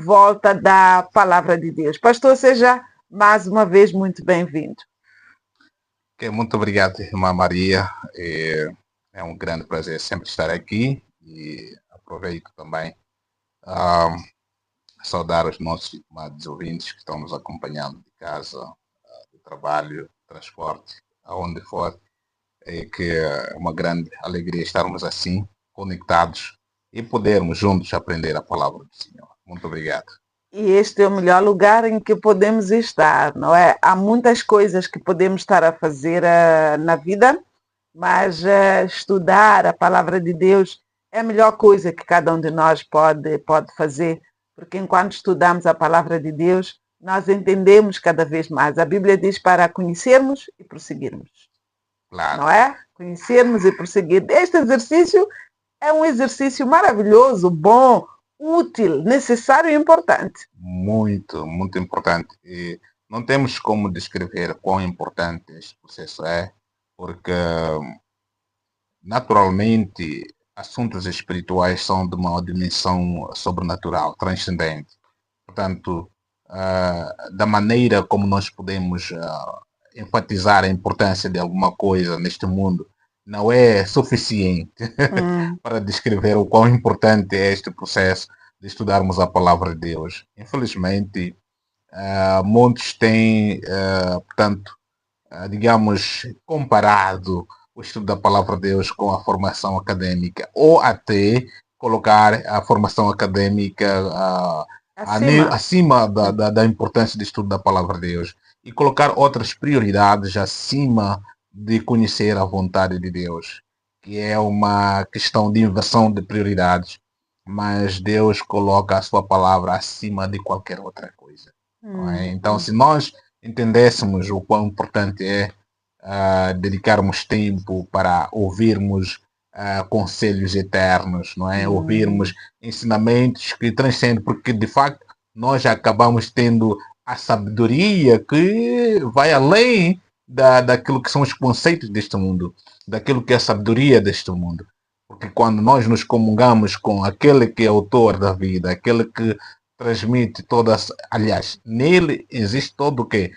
volta da Palavra de Deus. Pastor, seja mais uma vez muito bem-vindo. Muito obrigado, irmã Maria. É um grande prazer sempre estar aqui e aproveito também a saudar os nossos estimados ouvintes que estão nos acompanhando de casa, do trabalho, transporte, aonde for. Que é uma grande alegria estarmos assim, conectados e podermos juntos aprender a palavra do Senhor. Muito obrigado. E este é o melhor lugar em que podemos estar, não é? Há muitas coisas que podemos estar a fazer na vida, mas estudar a palavra de Deus é a melhor coisa que cada um de nós pode fazer, porque enquanto estudamos a palavra de Deus, nós entendemos cada vez mais. A Bíblia diz para conhecermos e prosseguirmos. Claro. Não é? Conhecermos e prosseguir. Este exercício é um exercício maravilhoso, bom, útil, necessário e importante. Muito, muito importante. E não temos como descrever quão importante este processo é, porque naturalmente assuntos espirituais são de uma dimensão sobrenatural, transcendente. Portanto, da maneira como nós podemos enfatizar a importância de alguma coisa neste mundo não é suficiente para descrever o quão importante é este processo de estudarmos a palavra de Deus. Infelizmente, muitos têm, portanto, digamos, comparado o estudo da palavra de Deus com a formação acadêmica, ou até colocar a formação acadêmica acima da importância do estudo da palavra de Deus e colocar outras prioridades acima de conhecer a vontade de Deus, que é uma questão de inversão de prioridades, mas Deus coloca a sua palavra acima de qualquer outra coisa. Então, se nós entendêssemos o quão importante é dedicarmos tempo para ouvirmos conselhos eternos, não é? Ouvirmos ensinamentos que transcendem, porque de facto nós já acabamos tendo a sabedoria que vai além daquilo que são os conceitos deste mundo, daquilo que é a sabedoria deste mundo. Porque quando nós nos comungamos com aquele que é autor da vida, aquele que transmite todas, aliás, nele existe todo o que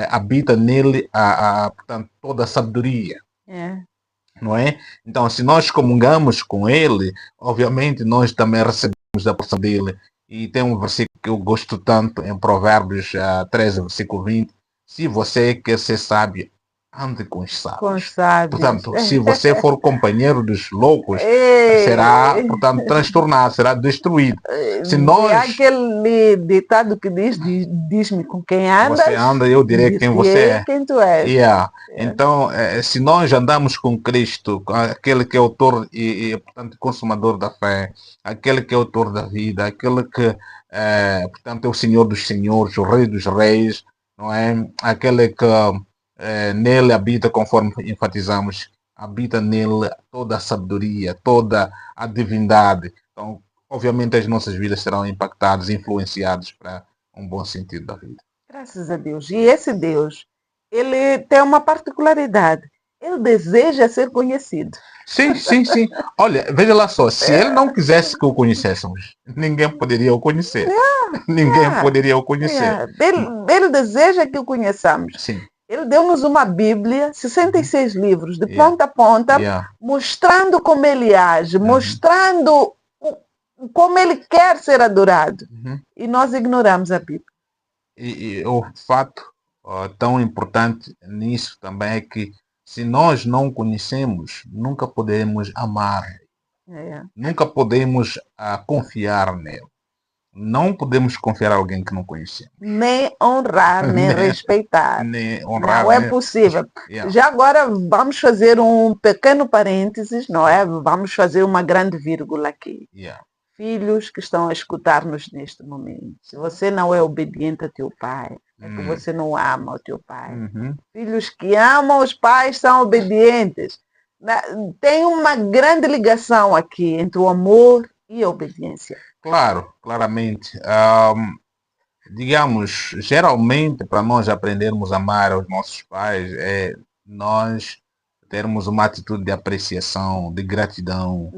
habita nele portanto, toda a sabedoria. Não é? Então, se nós comungamos com ele, obviamente nós também recebemos da porção dele. E tem um versículo que eu gosto tanto em Provérbios 13, versículo 20. Se você quer ser sábio, ande com os sábios. Portanto, se você for companheiro dos loucos, será, portanto, transtornado, será destruído. Se nós... É aquele ditado que diz-me com quem andas. Você anda, eu direi quem você é. Quem tu és. Então, se nós andamos com Cristo, aquele que é autor e portanto, consumador da fé, aquele que é autor da vida, aquele que, portanto, é o Senhor dos Senhores, o Rei dos Reis, não é? Aquele que nele habita, conforme enfatizamos, habita nele toda a sabedoria, toda a divindade. Então, obviamente, as nossas vidas serão impactadas, influenciadas para um bom sentido da vida. Graças a Deus. E esse Deus, ele tem uma particularidade. Ele deseja ser conhecido. Sim. Olha, veja lá só, se ele não quisesse que o conhecêssemos, ninguém poderia o conhecer. Ninguém poderia o conhecer. Ele deseja que o conheçamos. Sim. Ele deu-nos uma Bíblia, 66 livros, de ponta a ponta, mostrando como ele age, mostrando como ele quer ser adorado. E nós ignoramos a Bíblia. E o fato tão importante nisso também é que se nós não conhecemos, nunca podemos amar. Nunca podemos confiar nele. Não podemos confiar em alguém que não conhecemos. Nem honrar, nem respeitar. Nem honrar, não é possível. Já agora vamos fazer um pequeno parênteses, não é? Vamos fazer uma grande vírgula aqui. Filhos que estão a escutar-nos neste momento. Se você não é obediente a teu pai, é que você não ama o teu pai. Filhos que amam os pais são obedientes. Tem uma grande ligação aqui entre o amor e a obediência. Claro, claramente. Digamos, geralmente, para nós aprendermos a amar os nossos pais, nós termos uma atitude de apreciação, de gratidão.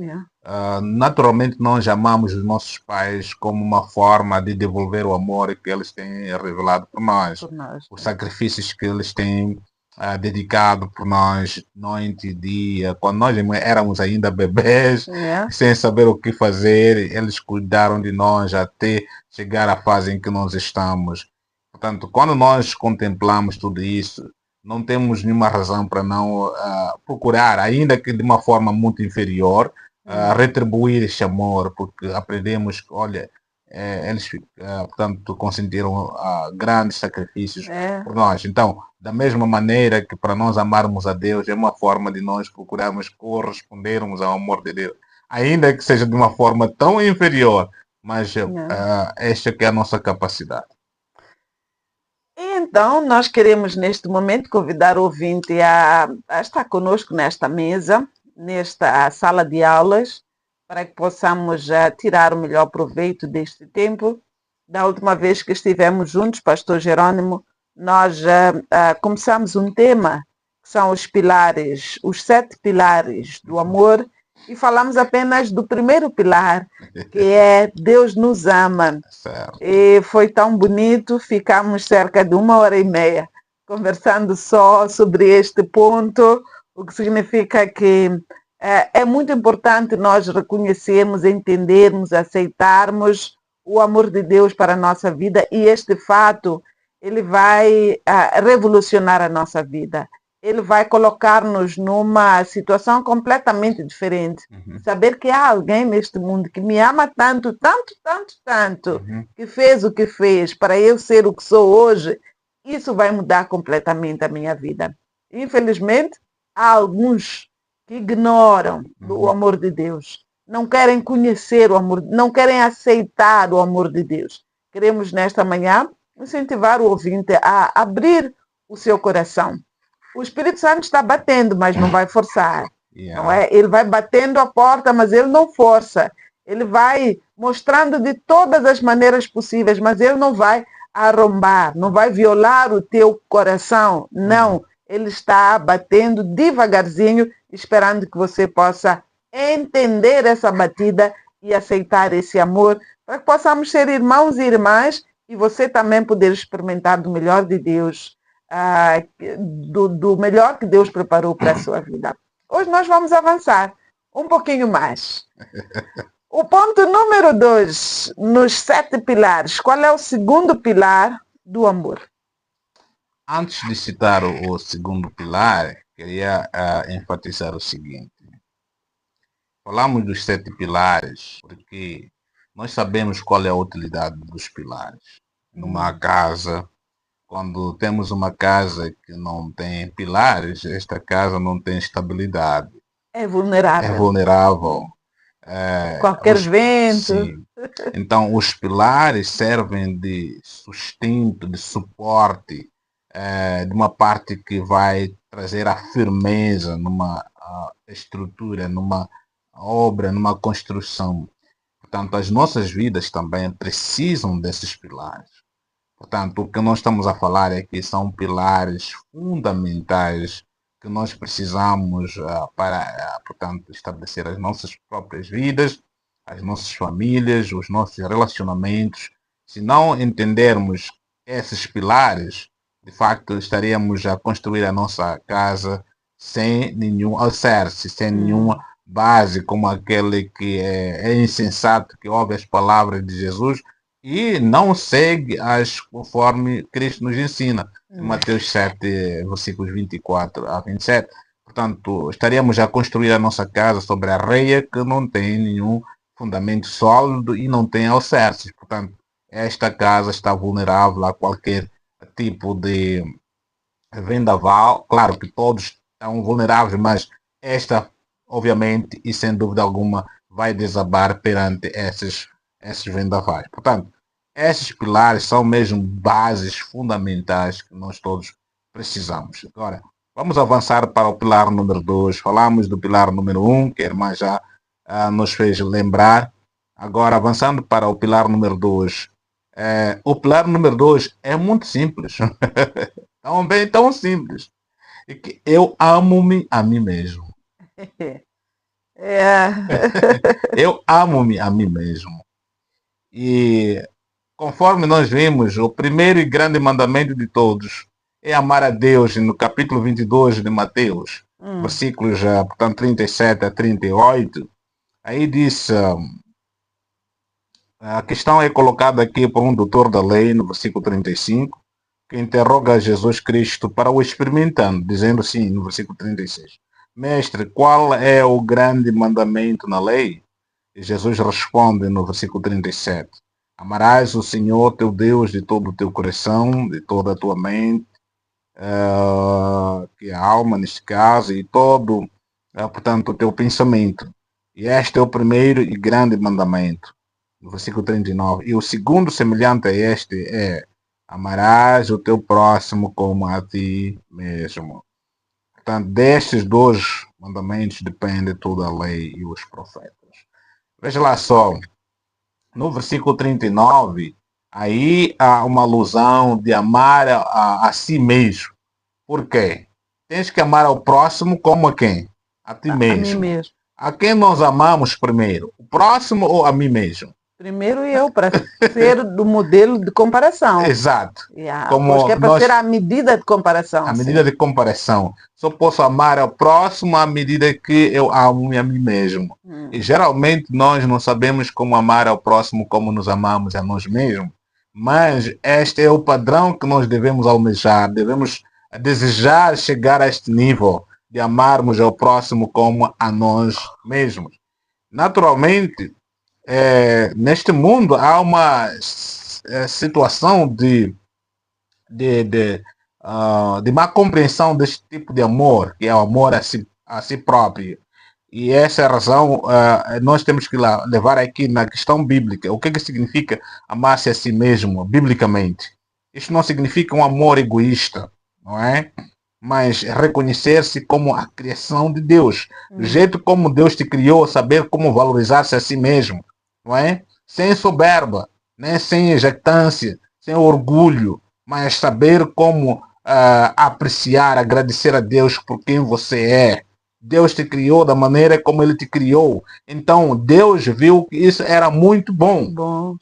Naturalmente, nós amamos os nossos pais como uma forma de devolver o amor que eles têm revelado por nós. Os sacrifícios que eles têm dedicado por nós noite e dia. Quando nós éramos ainda bebês, sem saber o que fazer, eles cuidaram de nós até chegar à fase em que nós estamos. Portanto, quando nós contemplamos tudo isso, não temos nenhuma razão para não procurar, ainda que de uma forma muito inferior, retribuir este amor, porque aprendemos, olha, eles, portanto, consentiram grandes sacrifícios por nós. Então, da mesma maneira que para nós amarmos a Deus, é uma forma de nós procurarmos correspondermos ao amor de Deus, ainda que seja de uma forma tão inferior, mas esta que é a nossa capacidade. Então, nós queremos neste momento convidar o ouvinte a estar conosco nesta mesa, nesta sala de aulas, para que possamos tirar o melhor proveito deste tempo. Da última vez que estivemos juntos, Pastor Jerônimo, nós começamos um tema, que são os pilares, os 7 pilares do amor, e falamos apenas do primeiro pilar, que é Deus nos ama. Certo. E foi tão bonito, ficamos cerca de 1h30 conversando só sobre este ponto, o que significa que é muito importante nós reconhecermos, entendermos, aceitarmos o amor de Deus para a nossa vida, e este fato, ele vai revolucionar a nossa vida. Ele vai colocar-nos numa situação completamente diferente. Saber que há alguém neste mundo que me ama tanto, tanto, tanto, tanto, que fez o que fez para eu ser o que sou hoje, isso vai mudar completamente a minha vida. Infelizmente, há alguns que ignoram o amor de Deus. Não querem conhecer o amor, não querem aceitar o amor de Deus. Queremos, nesta manhã, incentivar o ouvinte a abrir o seu coração. O Espírito Santo está batendo, mas não vai forçar. Não é? Ele vai batendo a porta, mas ele não força. Ele vai mostrando de todas as maneiras possíveis, mas ele não vai arrombar, não vai violar o teu coração. Não, ele está batendo devagarzinho, esperando que você possa entender essa batida e aceitar esse amor, para que possamos ser irmãos e irmãs e você também poder experimentar do melhor de Deus, do melhor que Deus preparou para a sua vida. Hoje nós vamos avançar um pouquinho mais. O ponto número 2, nos 7 pilares. Qual é o segundo pilar do amor? Antes de citar o segundo pilar, queria enfatizar o seguinte. Falamos dos 7 pilares porque nós sabemos qual é a utilidade dos pilares. Numa casa, quando temos uma casa que não tem pilares, esta casa não tem estabilidade. É vulnerável. É vulnerável. Qualquer vento. Sim. Então, os pilares servem de sustento, de suporte, de uma parte que vai trazer a firmeza numa estrutura, numa obra, numa construção. Portanto, as nossas vidas também precisam desses pilares. Portanto, o que nós estamos a falar é que são pilares fundamentais que nós precisamos para, portanto, estabelecer as nossas próprias vidas, as nossas famílias, os nossos relacionamentos. Se não entendermos esses pilares, de facto, estaríamos a construir a nossa casa sem nenhum alicerce, sem nenhuma base, como aquele que é insensato, que ouve as palavras de Jesus e não segue conforme Cristo nos ensina. Em Mateus 7, versículos 24 a 27. Portanto, estaríamos a construir a nossa casa sobre a areia que não tem nenhum fundamento sólido e não tem alicerces. Portanto, esta casa está vulnerável a qualquer tipo de vendaval. Claro que todos estão vulneráveis, mas esta, obviamente, e sem dúvida alguma, vai desabar perante esses vendavais. Portanto, esses pilares são mesmo bases fundamentais que nós todos precisamos. Agora, vamos avançar para o pilar número 2. Falamos do pilar número 1, que a irmã já nos fez lembrar. Agora, avançando para o pilar número 2. O pilar número 2 é muito simples. Tão simples. é que eu amo-me a mim mesmo. Eu amo-me a mim mesmo. E conforme nós vimos, o primeiro e grande mandamento de todos é amar a Deus, no capítulo 22 de Mateus, versículos, portanto, 37 a 38. Aí diz, a questão é colocada aqui por um doutor da lei, no versículo 35, que interroga Jesus Cristo para o experimentando, dizendo assim, no versículo 36, Mestre, qual é o grande mandamento na lei? E Jesus responde no versículo 37, amarás o Senhor teu Deus de todo o teu coração, de toda a tua mente, que é a alma neste caso, e todo, portanto, o teu pensamento. E este é o primeiro e grande mandamento. No versículo 39. E o segundo semelhante a este é, amarás o teu próximo como a ti mesmo. Portanto, destes dois mandamentos depende toda a lei e os profetas. Veja lá só, no versículo 39, aí há uma alusão de amar a si mesmo. Por quê? Tens que amar ao próximo como a quem? A ti mesmo. A mim mesmo. A quem nós amamos primeiro? O próximo ou a mim mesmo? Primeiro eu, para ser do modelo de comparação. Exato. Como que é para ser a medida de comparação. A medida de comparação. Só posso amar ao próximo à medida que eu amo a mim mesmo. E geralmente nós não sabemos como amar ao próximo como nos amamos a nós mesmos. Mas este é o padrão que nós devemos almejar. Devemos desejar chegar a este nível de amarmos ao próximo como a nós mesmos. Naturalmente, neste mundo há uma situação de má compreensão deste tipo de amor, que é o amor a si próprio. E essa é a razão, nós temos que levar aqui na questão bíblica. O que significa amar-se a si mesmo, biblicamente? Isto não significa um amor egoísta, não é? Mas reconhecer-se como a criação de Deus. Do jeito como Deus te criou, saber como valorizar-se a si mesmo, não é? Sem soberba, né? Sem jactância, sem orgulho, mas saber como apreciar, agradecer a Deus por quem você é. Deus te criou da maneira como Ele te criou. Então, Deus viu que isso era muito bom.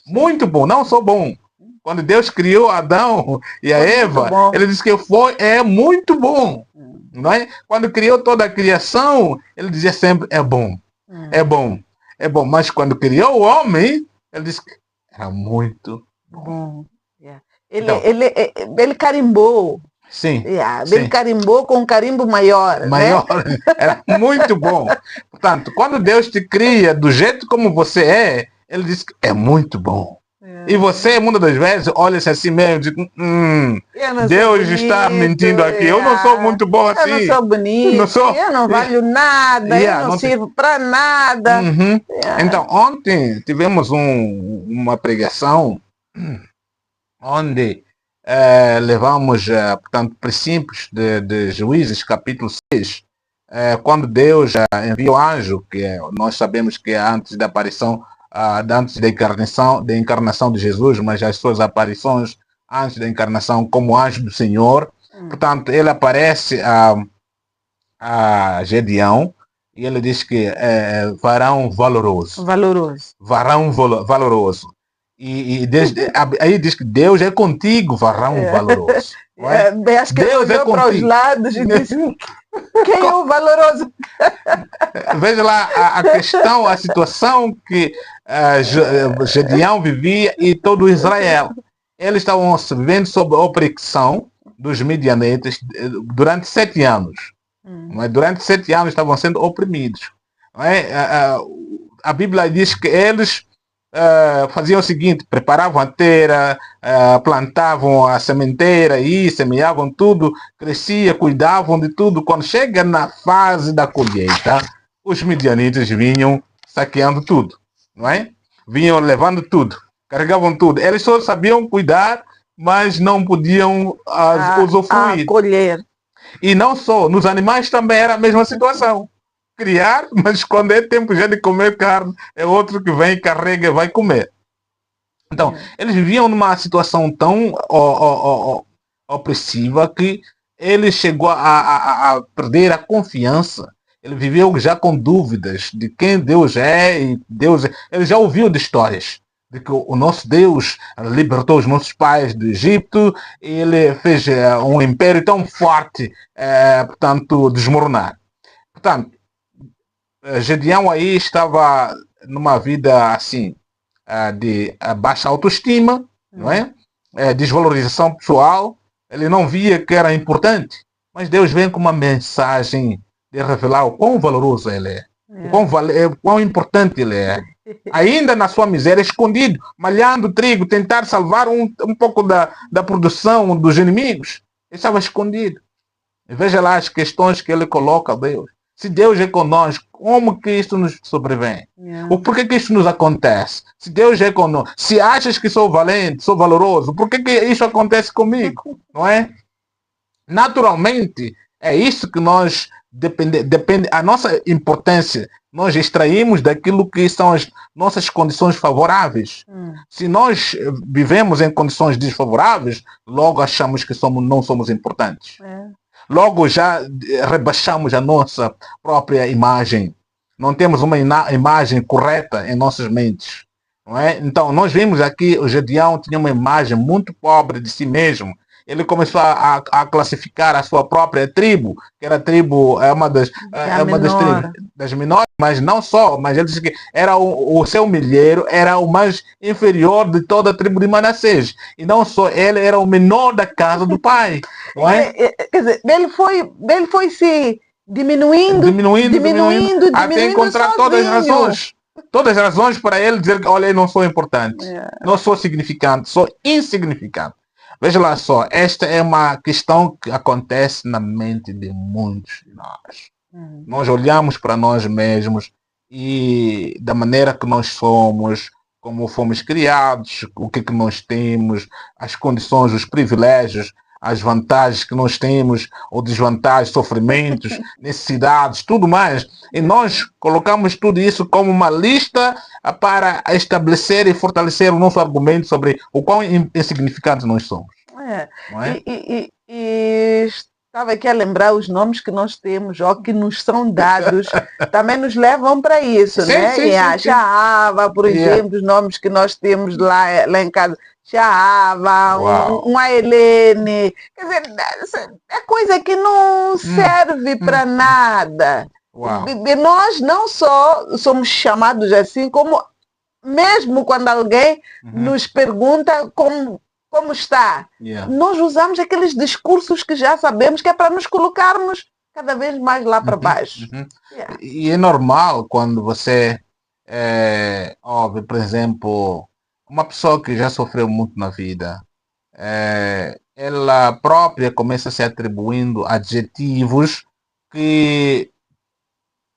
Muito bom, não só bom. Quando Deus criou Adão e a Eva, Ele disse que é muito bom. Não é? Quando criou toda a criação, Ele dizia sempre, é bom. É bom. É bom. Mas quando criou o homem, Ele disse que era muito bom. Ele carimbou. Sim, Ele carimbou com um carimbo maior. Maior, né? Era muito bom. Portanto, quando Deus te cria do jeito como você é, Ele diz que é muito bom. E você, muitas das vezes, olha-se assim mesmo e diz, Deus está mentindo aqui. Eu não sou muito bom assim. Eu não sou bonito, eu não valho nada, eu não sirvo para nada. Então, ontem tivemos uma pregação onde levamos, portanto, princípios de Juízes, capítulo 6, quando Deus envia o anjo, que nós sabemos que é antes da aparição, antes da encarnação de Jesus, mas as suas aparições antes da encarnação como anjo do Senhor. Portanto, ele aparece a Gedeão e ele diz que é varão valoroso. Varão valoroso. E aí diz que Deus é contigo, varão valoroso. Acho que Deus olhou para os lados e disse, quem é o valoroso? Veja lá a questão, a situação que Gedeão vivia e todo Israel. Eles estavam vivendo sob a opressão dos midianitas durante 7 anos. Durante 7 anos estavam sendo oprimidos. A Bíblia diz que eles faziam o seguinte, preparavam a terra, plantavam a sementeira e semeavam tudo, crescia, cuidavam de tudo. Quando chega na fase da colheita, os midianitas vinham saqueando tudo, não é? Vinham levando tudo, carregavam tudo. Eles só sabiam cuidar, mas não podiam usufruir. Colher. E não só, nos animais também era a mesma situação. Criar, mas quando é tempo já de comer carne, é outro que vem, carrega e vai comer. Então, eles viviam numa situação tão opressiva que ele chegou a perder a confiança. Ele viveu já com dúvidas de quem Deus é e Deus é. Ele já ouviu de histórias de que o nosso Deus libertou os nossos pais do Egito e ele fez um império tão forte, portanto, desmoronar. Portanto, Gedeão aí estava numa vida assim, de baixa autoestima, não é? Desvalorização pessoal. Ele não via que era importante, mas Deus vem com uma mensagem de revelar o quão valoroso ele é, o quão importante ele é. Ainda na sua miséria, escondido, malhando trigo, tentar salvar um pouco da produção dos inimigos. Ele estava escondido. E veja lá as questões que ele coloca a Deus. Se Deus é conosco, como que isto nos sobrevém? Por que isto nos acontece? Se Deus é conosco, se achas que sou valente, sou valoroso, por que isso acontece comigo? Não é? Naturalmente, é isso que nós depende a nossa importância nós extraímos daquilo que são as nossas condições favoráveis. Se nós vivemos em condições desfavoráveis, logo achamos que não somos importantes. Logo já rebaixamos a nossa própria imagem. Não temos uma imagem correta em nossas mentes. Não é? Então, nós vimos aqui, o Gedeão tinha uma imagem muito pobre de si mesmo. Ele começou a classificar a sua própria tribo, que era a tribo, uma das tribos das menores, mas não só, mas ele disse que era o seu milheiro, era o mais inferior de toda a tribo de Manassés. E não só ele, era o menor da casa do pai. Não é? Quer dizer, ele foi se diminuindo, até encontrar todas as razões para ele dizer que, olha, eu não sou importante, não sou significante, sou insignificante. Veja lá só, esta é uma questão que acontece na mente de muitos de nós. Nós olhamos para nós mesmos e da maneira que nós somos, como fomos criados, o que nós temos, as condições, os privilégios, as vantagens que nós temos, ou desvantagens, sofrimentos, necessidades, tudo mais. E nós colocamos tudo isso como uma lista para estabelecer e fortalecer o nosso argumento sobre o quão insignificantes nós somos. Não é? E estava aqui a lembrar os nomes que nós temos, ou que nos são dados, também nos levam para isso, né? Sim, a Chava, por exemplo, os nomes que nós temos lá em casa. Chava, uma Helene. Quer dizer, é coisa que não serve para nada. E nós não só somos chamados assim, como mesmo quando alguém nos pergunta como está, nós usamos aqueles discursos que já sabemos que é para nos colocarmos cada vez mais lá para baixo. E é normal quando você ouve, por exemplo, uma pessoa que já sofreu muito na vida, ela própria começa a se atribuindo adjetivos que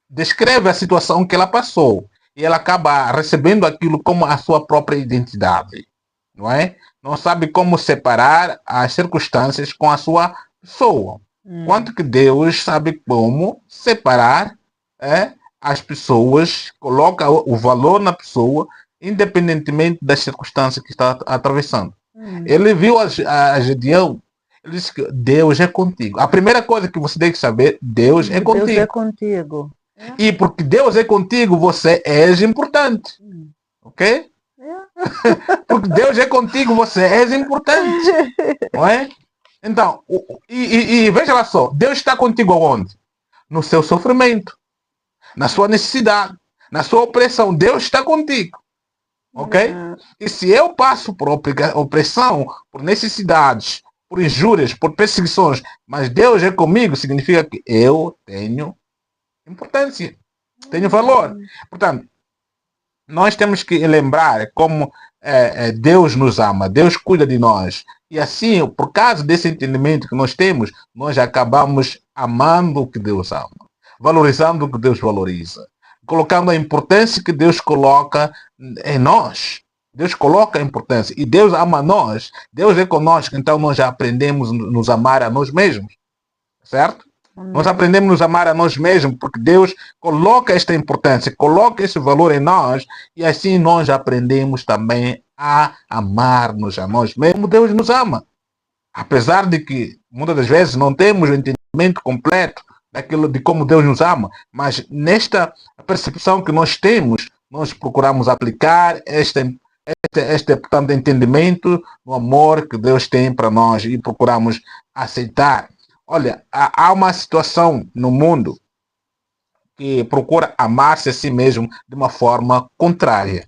descreve a situação que ela passou. E ela acaba recebendo aquilo como a sua própria identidade. Não é? Não sabe como separar as circunstâncias com a sua pessoa. Quanto que Deus sabe como separar as pessoas, coloca o valor na pessoa, independentemente das circunstâncias que está atravessando. Ele viu a Gedeão, ele disse que Deus é contigo. A primeira coisa que você tem que saber, Deus é contigo. Deus é contigo. E porque Deus é contigo, você és importante. Ok? Porque Deus é contigo, você és importante. Não é? Então, e veja lá só, Deus está contigo aonde? No seu sofrimento, na sua necessidade, na sua opressão. Deus está contigo. Ok? E se eu passo por opressão, por necessidades, por injúrias, por perseguições, mas Deus é comigo, significa que eu tenho importância, tenho valor. Portanto, nós temos que lembrar como Deus nos ama, Deus cuida de nós. E assim, por causa desse entendimento que nós temos, nós acabamos amando o que Deus ama, valorizando o que Deus valoriza, colocando a importância que Deus coloca em nós. Deus coloca a importância e Deus ama nós. Deus é conosco, então nós já aprendemos a nos amar a nós mesmos. Certo? Nós aprendemos a nos amar a nós mesmos porque Deus coloca esta importância, coloca esse valor em nós e assim nós aprendemos também a amar-nos a nós mesmos. Deus nos ama. Apesar de que muitas das vezes não temos o entendimento completo daquilo de como Deus nos ama, mas nesta percepção que nós temos, nós procuramos aplicar este portanto, entendimento no amor que Deus tem para nós e procuramos aceitar. Olha, há uma situação no mundo que procura amar-se a si mesmo de uma forma contrária.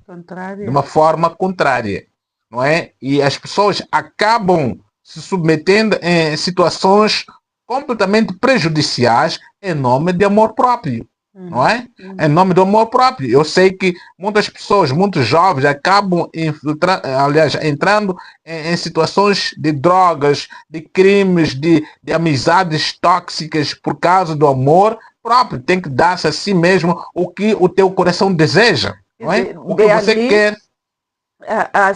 De uma forma contrária, não é? E as pessoas acabam se submetendo em situações completamente prejudiciais em nome de amor próprio. Não é? Em nome do amor próprio. Eu sei que muitas pessoas, muitos jovens acabam entrando em situações de drogas, de crimes, de amizades tóxicas por causa do amor próprio. Tem que dar-se a si mesmo o que o teu coração deseja. Não é? O que você quer.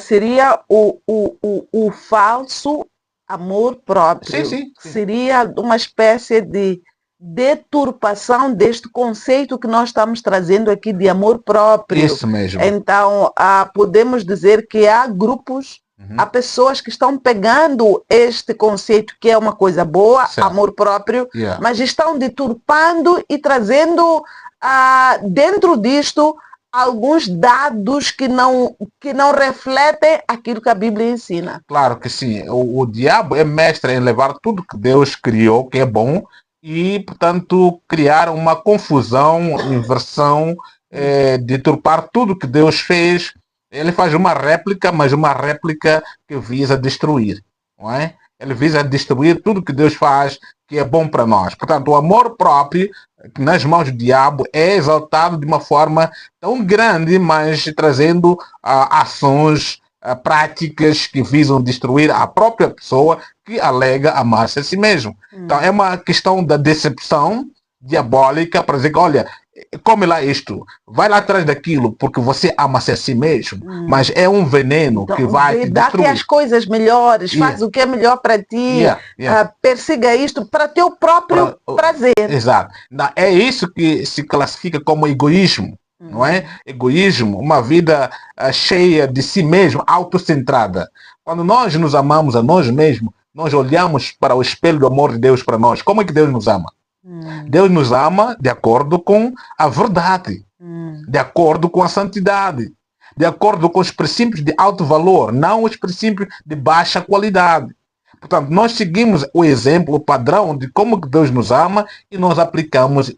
Seria o falso amor próprio. Sim. Seria uma espécie de deturpação deste conceito que nós estamos trazendo aqui de amor próprio. Isso mesmo. Então, podemos dizer que há grupos, há pessoas que estão pegando este conceito que é uma coisa boa, certo, amor próprio, mas estão deturpando e trazendo dentro disto alguns dados que não refletem aquilo que a Bíblia ensina. Claro que sim. O diabo é mestre em levar tudo que Deus criou, que é bom, e, portanto, criar uma confusão, inversão, deturpar tudo que Deus fez. Ele faz uma réplica, mas uma réplica que visa destruir, não é? Ele visa destruir tudo que Deus faz, que é bom para nós. Portanto, o amor próprio, nas mãos do diabo, é exaltado de uma forma tão grande, mas trazendo ações práticas que visam destruir a própria pessoa que alega amar-se a si mesmo. Então é uma questão da decepção diabólica para dizer que, olha, come lá isto, vai lá atrás daquilo, porque você ama-se a si mesmo, mas é um veneno que vai te destruir. Dá-te as coisas melhores, faz o que é melhor para ti, persiga isto para teu próprio prazer. Exato. É isso que se classifica como egoísmo. Não é? Egoísmo, uma vida cheia de si mesmo, autocentrada. Quando nós nos amamos a nós mesmos, nós olhamos para o espelho do amor de Deus para nós. Como é que Deus nos ama? Deus nos ama de acordo com a verdade, de acordo com a santidade, de acordo com os princípios de alto valor, não os princípios de baixa qualidade. Portanto, nós seguimos o exemplo, o padrão de como Deus nos ama e nós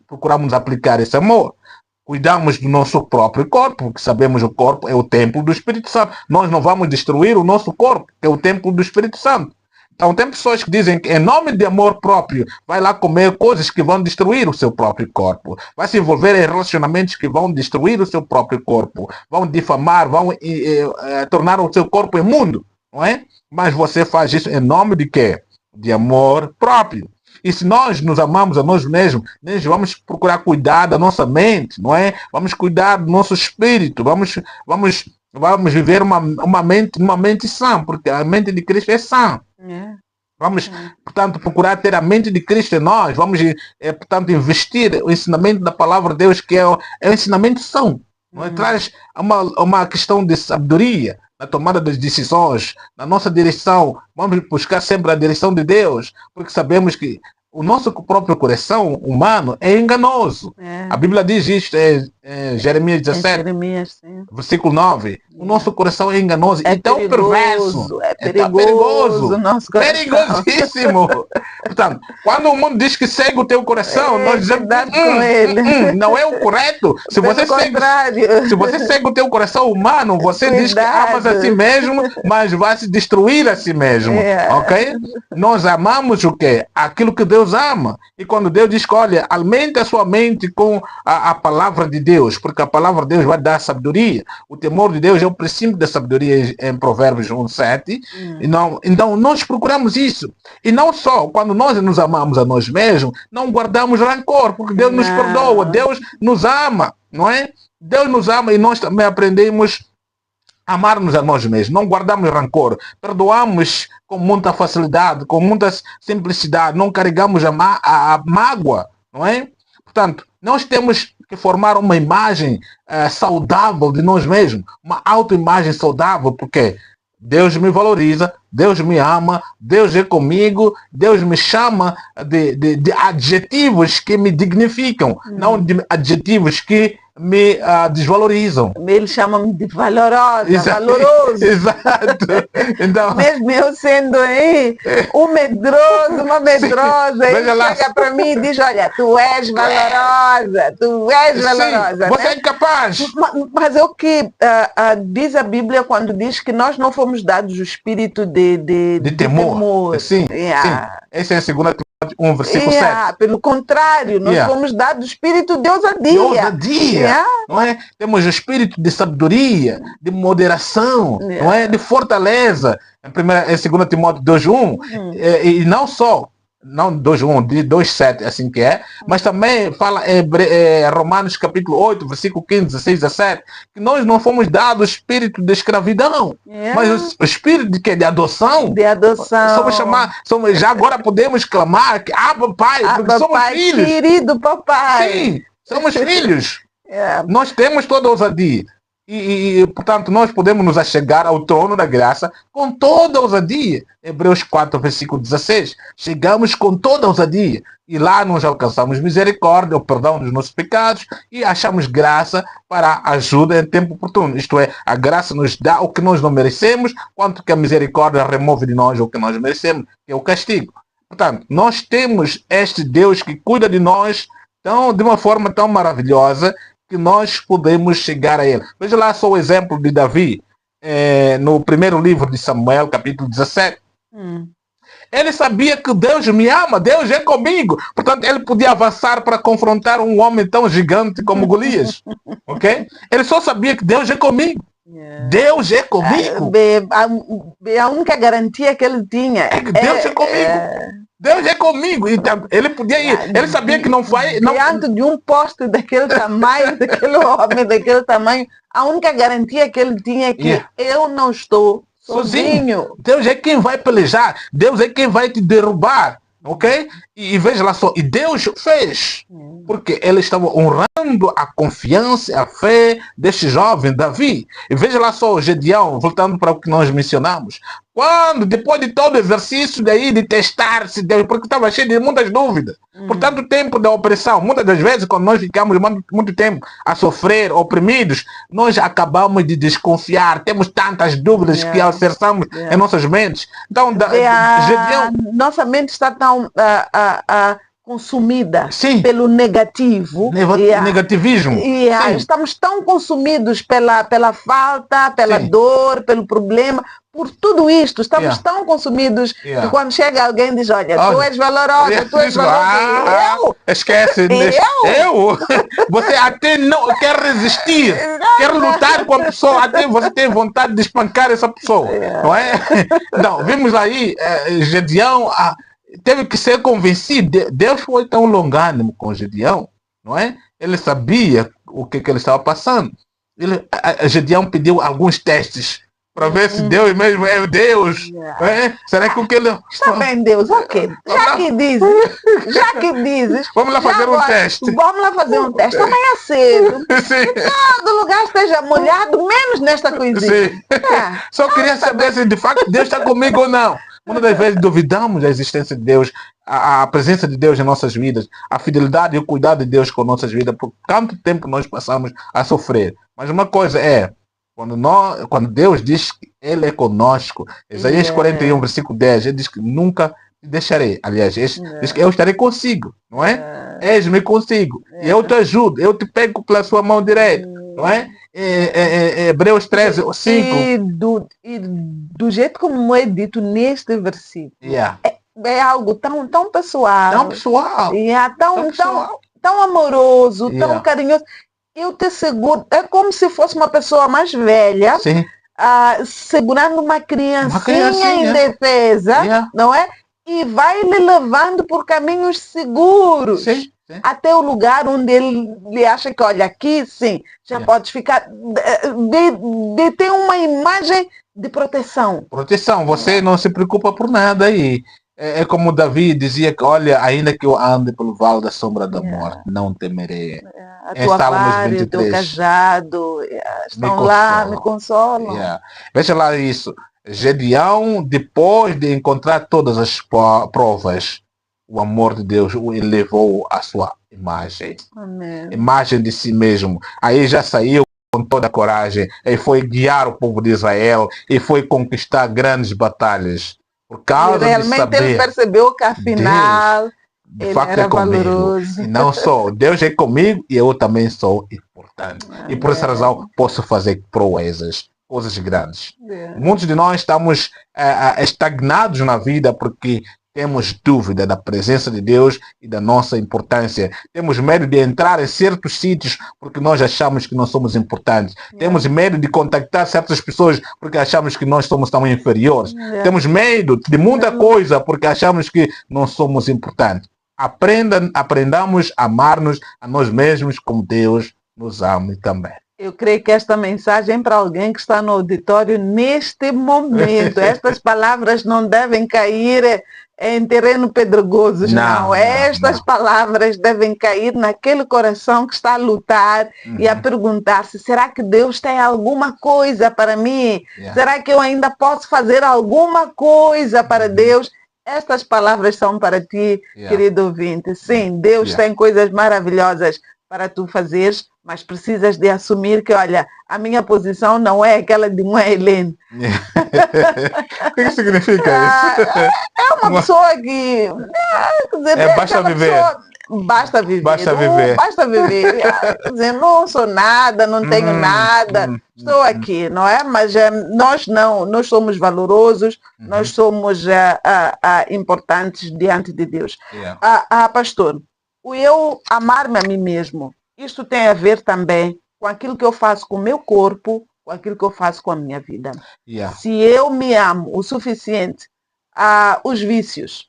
procuramos aplicar esse amor. Cuidamos do nosso próprio corpo, porque sabemos que o corpo é o templo do Espírito Santo. Nós não vamos destruir o nosso corpo, que é o templo do Espírito Santo. Então, tem pessoas que dizem que, em nome de amor próprio, vai lá comer coisas que vão destruir o seu próprio corpo. Vai se envolver em relacionamentos que vão destruir o seu próprio corpo. Vão difamar, vão tornar o seu corpo imundo. Não é? Mas você faz isso em nome de quê? De amor próprio. E se nós nos amamos a nós mesmos, nós vamos procurar cuidar da nossa mente, não é? Vamos cuidar do nosso espírito, vamos viver uma mente sã, porque a mente de Cristo é sã. Vamos, portanto, procurar ter a mente de Cristo em nós, vamos, portanto, investir o ensinamento da palavra de Deus, que é um ensinamento são. Não é? Traz uma questão de sabedoria na tomada das decisões, na nossa direção. Vamos buscar sempre a direção de Deus, porque sabemos que o nosso próprio coração humano é enganoso. A Bíblia diz isto, Jeremias 17, versículo 9. O nosso coração é enganoso e tão perverso. É perigoso. Perigosíssimo. Portanto, quando o mundo diz que segue o teu coração, nós dizemos não é o correto. Se você segue o teu coração humano, você diz que amas a si mesmo, mas vai se destruir a si mesmo. Ok? Nós amamos o quê? Aquilo que Deus ama. E quando Deus diz que, olha, alimente a sua mente com a palavra de Deus, porque a palavra de Deus vai dar sabedoria. O temor de Deus é o princípio da sabedoria em Provérbios 1:7. Então, nós procuramos isso. E não só, quando nós nos amamos a nós mesmos, não guardamos rancor, porque Deus nos perdoa, Deus nos ama, não é? Deus nos ama e nós também aprendemos a amar-nos a nós mesmos. Não guardamos rancor, perdoamos com muita facilidade, com muita simplicidade, não carregamos a mágoa, não é? Portanto, nós temos que formar uma imagem saudável de nós mesmos, uma autoimagem saudável, porque Deus me valoriza, Deus me ama, Deus é comigo, Deus me chama de adjetivos que me dignificam, não de adjetivos que me desvalorizam. Ele chama-me de valorosa, valoroso. Exato. Então, mesmo eu sendo um medroso, uma medrosa, ele chega para mim e diz, olha, tu és valorosa, tu és valorosa. Sim, você é capaz. Mas é o que diz a Bíblia quando diz que nós não fomos dados o espírito de temor. Sim, sim. Esse é em 2 Timóteo 1, versículo 7. Pelo contrário, nós fomos dados o espírito de ousadia. Não é? Temos o espírito de sabedoria, de moderação, não é? De fortaleza. Em 2 Timóteo 2:1, e não só, não 2:1, de 2:7, assim que é, mas também fala Romanos capítulo 8, versículo 15, 16, 17, que nós não fomos dados o espírito de escravidão, mas o espírito de adoção. De adoção. Já agora podemos clamar que Pai, porque somos pai, filhos. Querido papai. Sim, somos filhos. Nós temos toda a ousadia. E, portanto, nós podemos nos achegar ao trono da graça com toda a ousadia. Hebreus 4, versículo 16. Chegamos com toda a ousadia. E lá nós alcançamos misericórdia, o perdão dos nossos pecados e achamos graça para a ajuda em tempo oportuno. Isto é, a graça nos dá o que nós não merecemos, quanto que a misericórdia remove de nós o que nós merecemos, que é o castigo. Portanto, nós temos este Deus que cuida de nós de uma forma tão maravilhosa que nós podemos chegar a ele. Veja lá só o exemplo de Davi, no primeiro livro de Samuel, capítulo 17. Ele sabia que Deus me ama, Deus é comigo. Portanto, ele podia avançar para confrontar um homem tão gigante como Golias. Ok? Ele só sabia que Deus é comigo. Deus é comigo. A única garantia que ele tinha é que Deus é comigo. Deus é comigo. Então, ele podia ir. Ele sabia que não foi. Diante de um poste daquele tamanho, daquele homem daquele tamanho, a única garantia que ele tinha é que eu não estou sozinho. Deus é quem vai pelejar. Deus é quem vai te derrubar. Ok? E veja lá só. E Deus fez. Porque ele estava honrando a confiança, a fé deste jovem Davi. E veja lá só o Gedeão, voltando para o que nós mencionamos. Quando, depois de todo o exercício daí de testar-se, porque estava cheio de muitas dúvidas. Por tanto tempo da opressão, muitas das vezes, quando nós ficamos muito tempo a sofrer, oprimidos, nós acabamos de desconfiar. Temos tantas dúvidas que alicerçamos em nossas mentes. Então, Gedeão... Nossa mente está tão... consumida pelo negativo. Negativismo. Estamos tão consumidos pela falta, pela dor, pelo problema, por tudo isto. Estamos tão consumidos que quando chega alguém diz, olha, tu és valorosa, tu és valorosa. Esquece. Eu? Você até não quer resistir, quer lutar com a pessoa, até você tem vontade de espancar essa pessoa. Não é? Não, vimos aí, Gedeão... teve que ser convencido. Deus foi tão longânimo com Gedeão, não é? Ele sabia o que ele estava passando. Gedeão pediu alguns testes para ver se Deus mesmo é Deus. É? Será que o que ele... Está bem, Deus, ok. Já que dizes... Vamos lá fazer um teste. Vamos lá fazer um teste. Amanhã cedo. Todo lugar esteja molhado, menos nesta coisinha. Só queria saber se de facto Deus está comigo ou não. Muitas das vezes duvidamos da existência de Deus, a presença de Deus em nossas vidas, a fidelidade e o cuidado de Deus com nossas vidas, por quanto tempo nós passamos a sofrer. Mas uma coisa é, quando Deus diz que Ele é conosco, Isaías 41, versículo 10, Ele diz que nunca te deixarei. Aliás, diz que eu estarei consigo, não é? Eis-me consigo, e eu te ajudo, eu te pego pela sua mão direita, não é? Hebreus 13, 5. E do jeito como é dito neste versículo, é algo tão pessoal. Tão pessoal. Tão amoroso, tão carinhoso. Eu te seguro, é como se fosse uma pessoa mais velha, segurando uma criancinha indefesa, não é? E vai lhe levando por caminhos seguros. Até o lugar onde ele acha que, olha, aqui sim, já pode ficar, de ter uma imagem de proteção. Proteção, você não se preocupa por nada aí. É como Davi dizia que, olha, ainda que eu ande pelo vale da sombra da morte, não temerei. A tua vara, o teu cajado, estão lá, me consolam. Veja lá isso. Gedeão, depois de encontrar todas as provas, o amor de Deus o elevou à sua imagem. Amém. Imagem de si mesmo. Aí já saiu com toda a coragem e foi guiar o povo de Israel e foi conquistar grandes batalhas. Por causa realmente de saber, ele percebeu que afinal Deus, de ele facto, era é comigo. valoroso. E não só, Deus é comigo e eu também sou importante. E por essa razão posso fazer proezas, coisas grandes. Muitos de nós estamos estagnados na vida porque temos dúvida da presença de Deus e da nossa importância. Temos medo de entrar em certos sítios porque nós achamos que não somos importantes. Temos medo de contactar certas pessoas porque achamos que nós somos tão inferiores. Temos medo de muita coisa porque achamos que não somos importantes. Aprendamos a amar-nos a nós mesmos como Deus nos ama também. Eu creio que esta mensagem é para alguém que está no auditório neste momento. Estas palavras não devem cair em terreno pedregoso, não. Estas palavras devem cair naquele coração que está a lutar e a perguntar-se, será que Deus tem alguma coisa para mim? Será que eu ainda posso fazer alguma coisa para Deus? Estas palavras são para ti, querido ouvinte. Sim, Deus tem coisas maravilhosas para tu fazeres, mas precisas de assumir que, olha, a minha posição não é aquela de uma Helene. O que significa isso? É uma pessoa que... basta viver. Basta viver. Basta viver. Basta viver. Quer dizer, não sou nada, não tenho nada, estou aqui, não é? Mas nós não, nós somos valorosos, nós somos importantes diante de Deus. Pastor, o eu amar-me a mim mesmo, isto tem a ver também com aquilo que eu faço com o meu corpo, com aquilo que eu faço com a minha vida. Se eu me amo o suficiente, os vícios,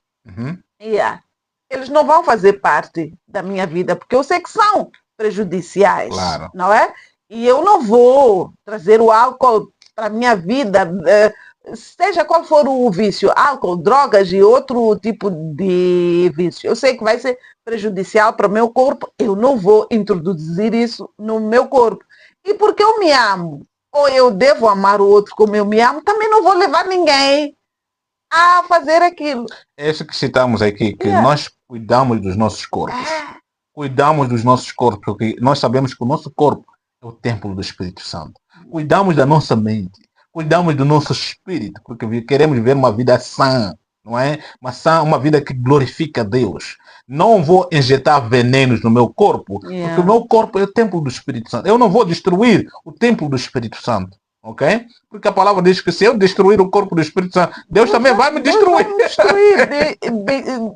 eles não vão fazer parte da minha vida, porque eu sei que são prejudiciais, não é? E eu não vou trazer o álcool para a minha vida, seja qual for o vício, álcool, drogas e outro tipo de vício. Eu sei que vai ser prejudicial para o meu corpo, eu não vou introduzir isso no meu corpo. E porque eu me amo, ou eu devo amar o outro como eu me amo, também não vou levar ninguém a fazer aquilo. É isso que citamos aqui, que nós cuidamos dos nossos corpos. Cuidamos dos nossos corpos, porque nós sabemos que o nosso corpo é o templo do Espírito Santo. Cuidamos da nossa mente. Cuidamos do nosso espírito, porque queremos viver uma vida sã, não é? Uma vida que glorifica a Deus. Não vou injetar venenos no meu corpo, porque o meu corpo é o templo do Espírito Santo. Eu não vou destruir o templo do Espírito Santo, ok? Porque a palavra diz que se eu destruir o corpo do Espírito Santo, Deus também vai me destruir.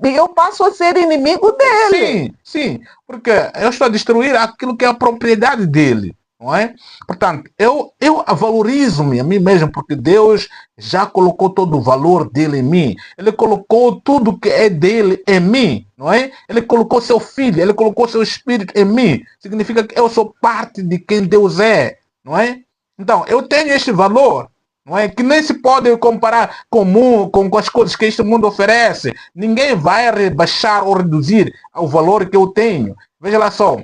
Eu passo a ser inimigo dele. Sim, porque eu estou a destruir aquilo que é a propriedade dele. Não é? Portanto, eu valorizo-me a mim mesmo, porque Deus já colocou todo o valor dele em mim. Ele colocou tudo que é dele em mim, não é? Ele colocou seu filho, ele colocou seu espírito em mim. Significa que eu sou parte de quem Deus é, não é? Então, eu tenho este valor, não é? Que nem se pode comparar com as coisas que este mundo oferece. Ninguém vai rebaixar ou reduzir o valor que eu tenho. Veja lá só.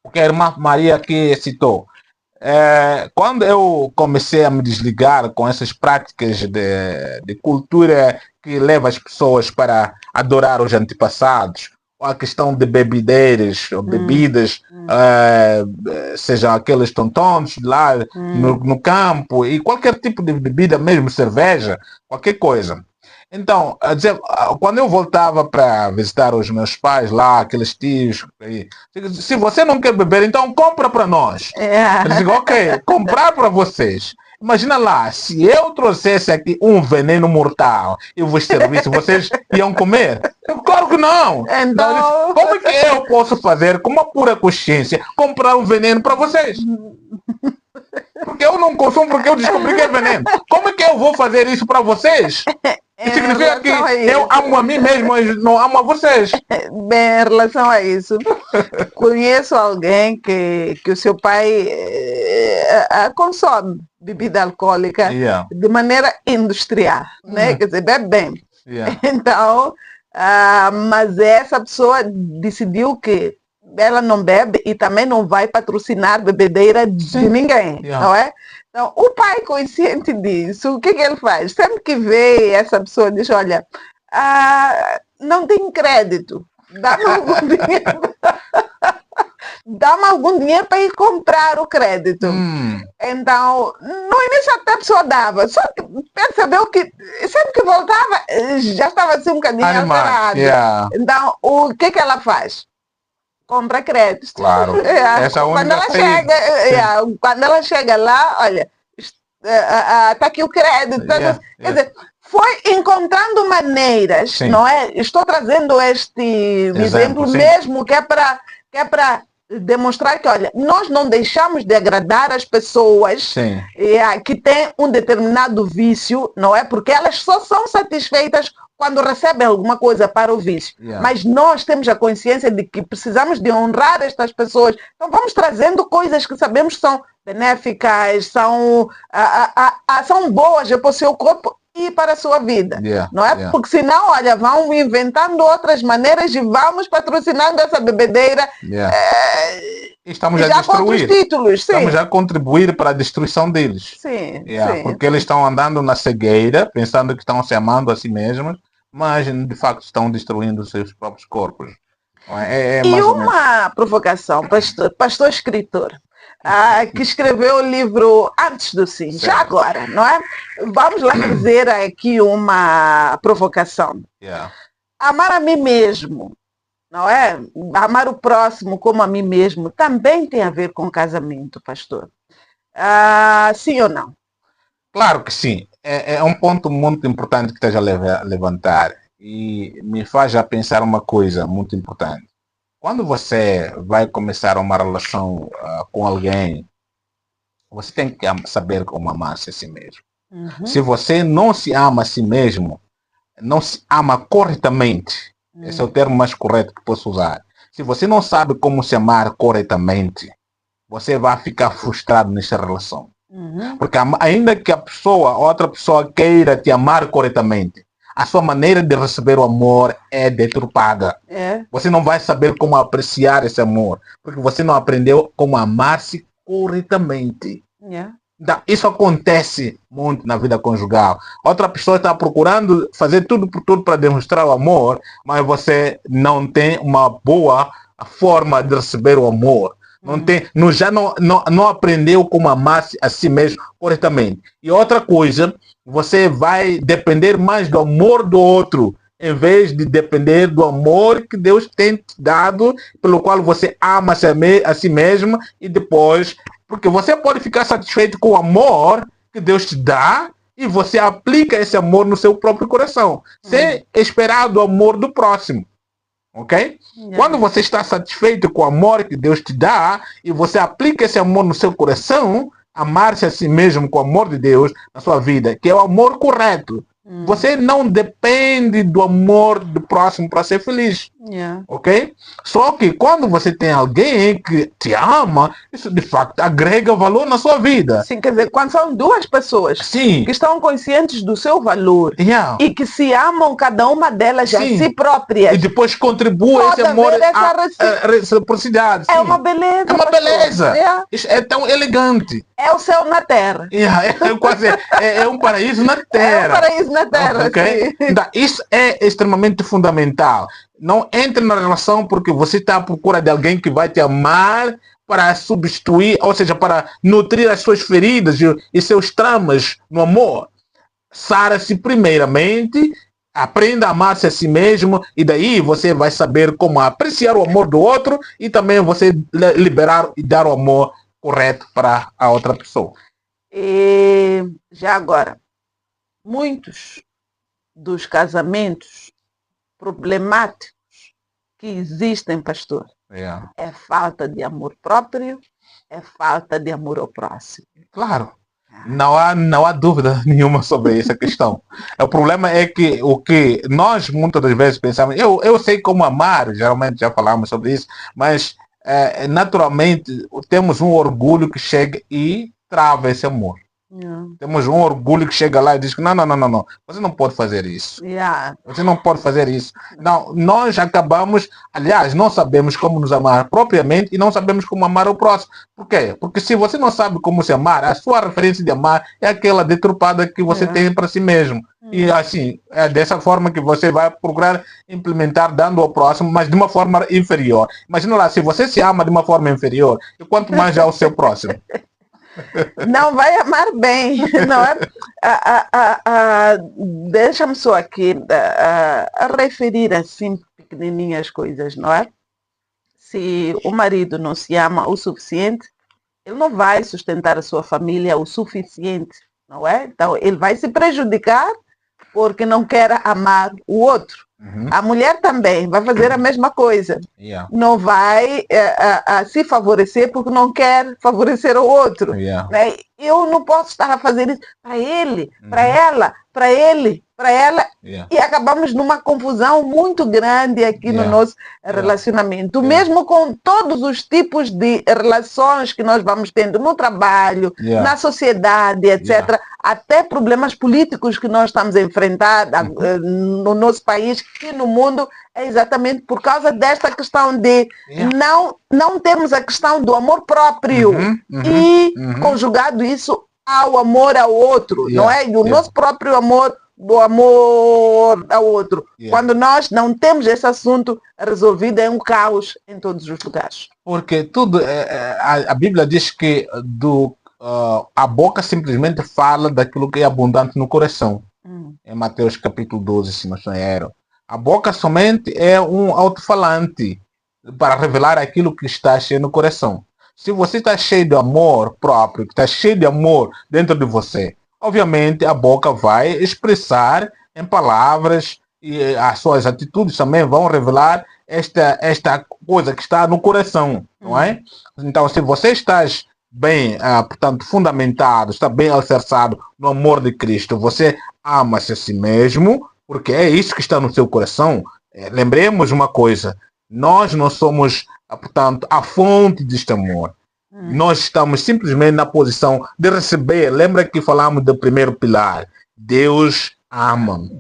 O que a irmã Maria aqui citou. Quando eu comecei a me desligar com essas práticas de cultura que leva as pessoas para adorar os antepassados, ou a questão de bebideiras, ou bebidas, sejam aqueles tontons lá no campo, e qualquer tipo de bebida, mesmo cerveja, qualquer coisa. Então, quando eu voltava para visitar os meus pais lá, aqueles tios, se você não quer beber, então compra para nós. Eles dizem, ok, comprar para vocês. Imagina lá, se eu trouxesse aqui um veneno mortal e vos servisse, vocês iam comer? Claro que não. Então, como é que eu posso fazer com uma pura consciência, comprar um veneno para vocês? Porque eu não consumo, porque eu descobri que é veneno. Como é que eu vou fazer isso para vocês? Isso significa que eu amo a mim mesmo, mas não amo a vocês. Bem, em relação a isso, conheço alguém que o seu pai consome bebida alcoólica de maneira industrial, né? Quer dizer, bebe bem. Então, mas essa pessoa decidiu que ela não bebe e também não vai patrocinar bebedeira de ninguém, não é? Então, o pai consciente disso, o que ele faz? Sempre que vê essa pessoa, diz, olha, não tem crédito, dá-me algum dinheiro. Dá-me algum dinheiro para ir comprar o crédito. Então, no início até a pessoa dava, só que percebeu que sempre que voltava já estava assim um bocadinho alterado. Então, o que ela faz? Compra crédito. Claro. Essa quando ela chega lá, olha, está aqui o crédito. Quer dizer, foi encontrando maneiras, não é? Estou trazendo este exemplo mesmo que é para demonstrar que, olha, nós não deixamos de agradar as pessoas que têm um determinado vício, não é? Porque elas só são satisfeitas quando recebem alguma coisa para o vício. Mas nós temos a consciência de que precisamos de honrar estas pessoas. Então vamos trazendo coisas que sabemos que são benéficas, são boas para o seu corpo e para a sua vida, não é? Porque senão, olha, vão inventando outras maneiras e vamos patrocinando essa bebedeira. Estamos a destruir. Títulos, estamos a contribuir para a destruição deles. Porque eles estão andando na cegueira, pensando que estão se amando a si mesmos, mas de facto estão destruindo os seus próprios corpos. E uma provocação, pastor escritor, que escreveu o livro Antes do Sim, já agora, não é? Vamos lá fazer aqui uma provocação. Amar a mim mesmo, não é? Amar o próximo como a mim mesmo também tem a ver com casamento, pastor. Sim ou não? Claro que sim. É um ponto muito importante que esteja a levantar e me faz já pensar uma coisa muito importante. Quando você vai começar uma relação com alguém, você tem que saber como amar-se a si mesmo. Se você não se ama a si mesmo, não se ama corretamente, esse é o termo mais correto que posso usar. Se você não sabe como se amar corretamente, você vai ficar frustrado nessa relação. Porque ainda que outra pessoa queira te amar corretamente, a sua maneira de receber o amor é deturpada. Você não vai saber como apreciar esse amor, porque você não aprendeu como amar-se corretamente. Isso acontece muito na vida conjugal. Outra pessoa está procurando fazer tudo por tudo para demonstrar o amor, mas você não tem uma boa forma de receber o amor. Não aprendeu como amar-se a si mesmo corretamente. E outra coisa, você vai depender mais do amor do outro, em vez de depender do amor que Deus tem te dado, pelo qual você ama a si mesmo, e depois, porque você pode ficar satisfeito com o amor que Deus te dá, e você aplica esse amor no seu próprio coração, sem esperar do amor do próximo. Ok? Quando você está satisfeito com o amor que Deus te dá e você aplica esse amor no seu coração, amar-se a si mesmo com o amor de Deus na sua vida, que é o amor correto. Você não depende do amor do próximo para ser feliz. Ok? Só que quando você tem alguém que te ama, isso de facto agrega valor na sua vida. Sim, quer dizer, quando são duas pessoas que estão conscientes do seu valor e que se amam cada uma delas a si próprias. E depois contribui esse amor à reciprocidade. É uma beleza. É uma beleza. Isso é tão elegante. É o céu na terra. É um paraíso na terra. É um paraíso na terra, okay? Então, isso é extremamente fundamental. Não entre na relação porque você está à procura de alguém que vai te amar para substituir, ou seja, para nutrir as suas feridas e seus traumas no amor. Sara-se primeiramente, aprenda a amar-se a si mesmo, e daí você vai saber como apreciar o amor do outro e também você liberar e dar o amor correto para a outra pessoa. E já agora, muitos dos casamentos problemáticos que existem, pastor, é falta de amor próprio, é falta de amor ao próximo. Claro. Não há dúvida nenhuma sobre essa questão. O problema é que o que nós muitas das vezes pensamos, eu sei como amar, geralmente já falamos sobre isso, mas naturalmente temos um orgulho que chega e trava esse amor. Temos um orgulho que chega lá e diz que não, você não pode fazer isso. Você não pode fazer isso. Não, nós acabamos, aliás, não sabemos como nos amar propriamente e não sabemos como amar o próximo. Por quê? Porque se você não sabe como se amar, a sua referência de amar é aquela deturpada que você tem para si mesmo. E assim, é dessa forma que você vai procurar implementar dando ao próximo, mas de uma forma inferior. Imagina lá, se você se ama de uma forma inferior, e quanto mais já o seu próximo. Não vai amar bem, não é? Deixa-me só aqui a referir assim pequenininhas coisas, não é? Se o marido não se ama o suficiente, ele não vai sustentar a sua família o suficiente, não é? Então ele vai se prejudicar porque não quer amar o outro. A mulher também vai fazer a mesma coisa. Não vai se favorecer porque não quer favorecer o outro. Né? Eu não posso estar a fazer isso para ele, para ela, para ele, para ela. E acabamos numa confusão muito grande aqui no nosso relacionamento. Mesmo com todos os tipos de relações que nós vamos tendo no trabalho, na sociedade, etc. Até problemas políticos que nós estamos a enfrentar no nosso país e no mundo, é exatamente por causa desta questão de não termos a questão do amor próprio e conjugado isso ao amor ao outro, não é? E o nosso próprio amor do amor ao outro. Quando nós não temos esse assunto resolvido, é um caos em todos os lugares. Porque tudo, a Bíblia diz que a boca simplesmente fala daquilo que é abundante no coração. Em Mateus capítulo 12, se não estou errado. A boca somente é um alto-falante para revelar aquilo que está cheio no coração. Se você está cheio de amor próprio, que está cheio de amor dentro de você, obviamente a boca vai expressar em palavras e as suas atitudes também vão revelar esta coisa que está no coração, não é? Então, se você está bem, portanto, fundamentado, está bem alicerçado no amor de Cristo, você ama-se a si mesmo, porque é isso que está no seu coração. Lembremos uma coisa, nós não somos, portanto, a fonte deste amor. Nós estamos simplesmente na posição de receber. Lembra que falamos do primeiro pilar? Deus ama-me.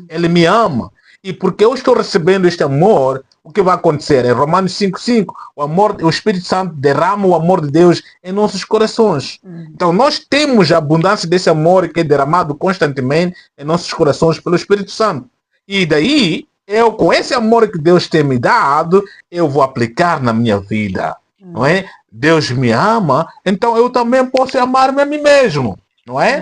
Ele me ama. E porque eu estou recebendo este amor, o que vai acontecer? Em Romanos 5,5, o Espírito Santo derrama o amor de Deus em nossos corações. Então nós temos a abundância desse amor que é derramado constantemente em nossos corações pelo Espírito Santo. E daí, eu com esse amor que Deus tem me dado, eu vou aplicar na minha vida. Não é? Deus me ama, então eu também posso amar-me a mim mesmo. Não é?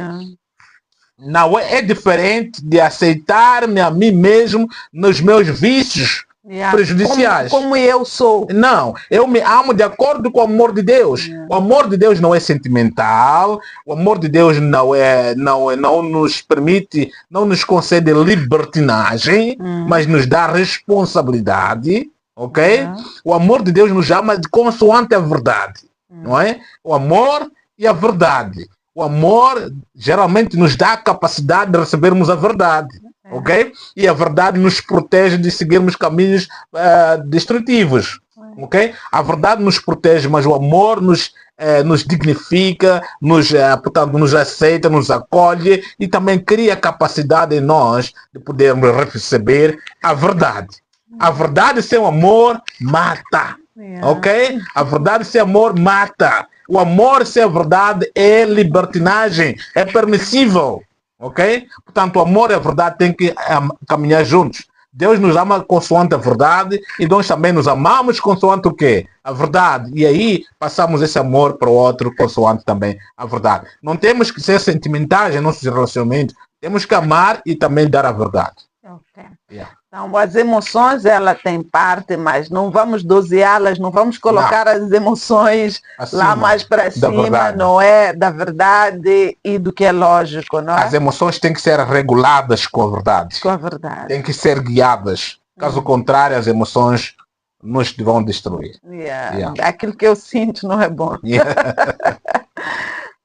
Não é diferente de aceitar-me a mim mesmo nos meus vícios prejudiciais. Como eu sou. Não, eu me amo de acordo com o amor de Deus. O amor de Deus não é sentimental. O amor de Deus não nos permite, não nos concede libertinagem, mas nos dá responsabilidade. Ok? O amor de Deus nos ama de consoante a verdade. Não é? O amor e a verdade. O amor geralmente nos dá a capacidade de recebermos a verdade. Ok? E a verdade nos protege de seguirmos caminhos destrutivos. Ok? A verdade nos protege, mas o amor nos dignifica, portanto, nos aceita, nos acolhe e também cria capacidade em nós de podermos receber a verdade. A verdade sem o amor mata. Ok? A verdade sem amor mata. O amor sem a verdade é libertinagem. É permissível. Ok? Portanto, o amor e a verdade têm que caminhar juntos. Deus nos ama consoante a verdade e nós também nos amamos consoante o quê? A verdade. E aí passamos esse amor para o outro consoante também a verdade. Não temos que ser sentimentais em nossos relacionamentos. Temos que amar e também dar a verdade. Então, as emoções, ela tem parte, mas não vamos doseá-las, não vamos colocar as emoções lá mais para cima, não é? Da verdade e do que é lógico, não é? As emoções têm que ser reguladas com a verdade. Com a verdade. Têm que ser guiadas. Caso contrário, as emoções nos vão destruir. Aquilo que eu sinto não é bom.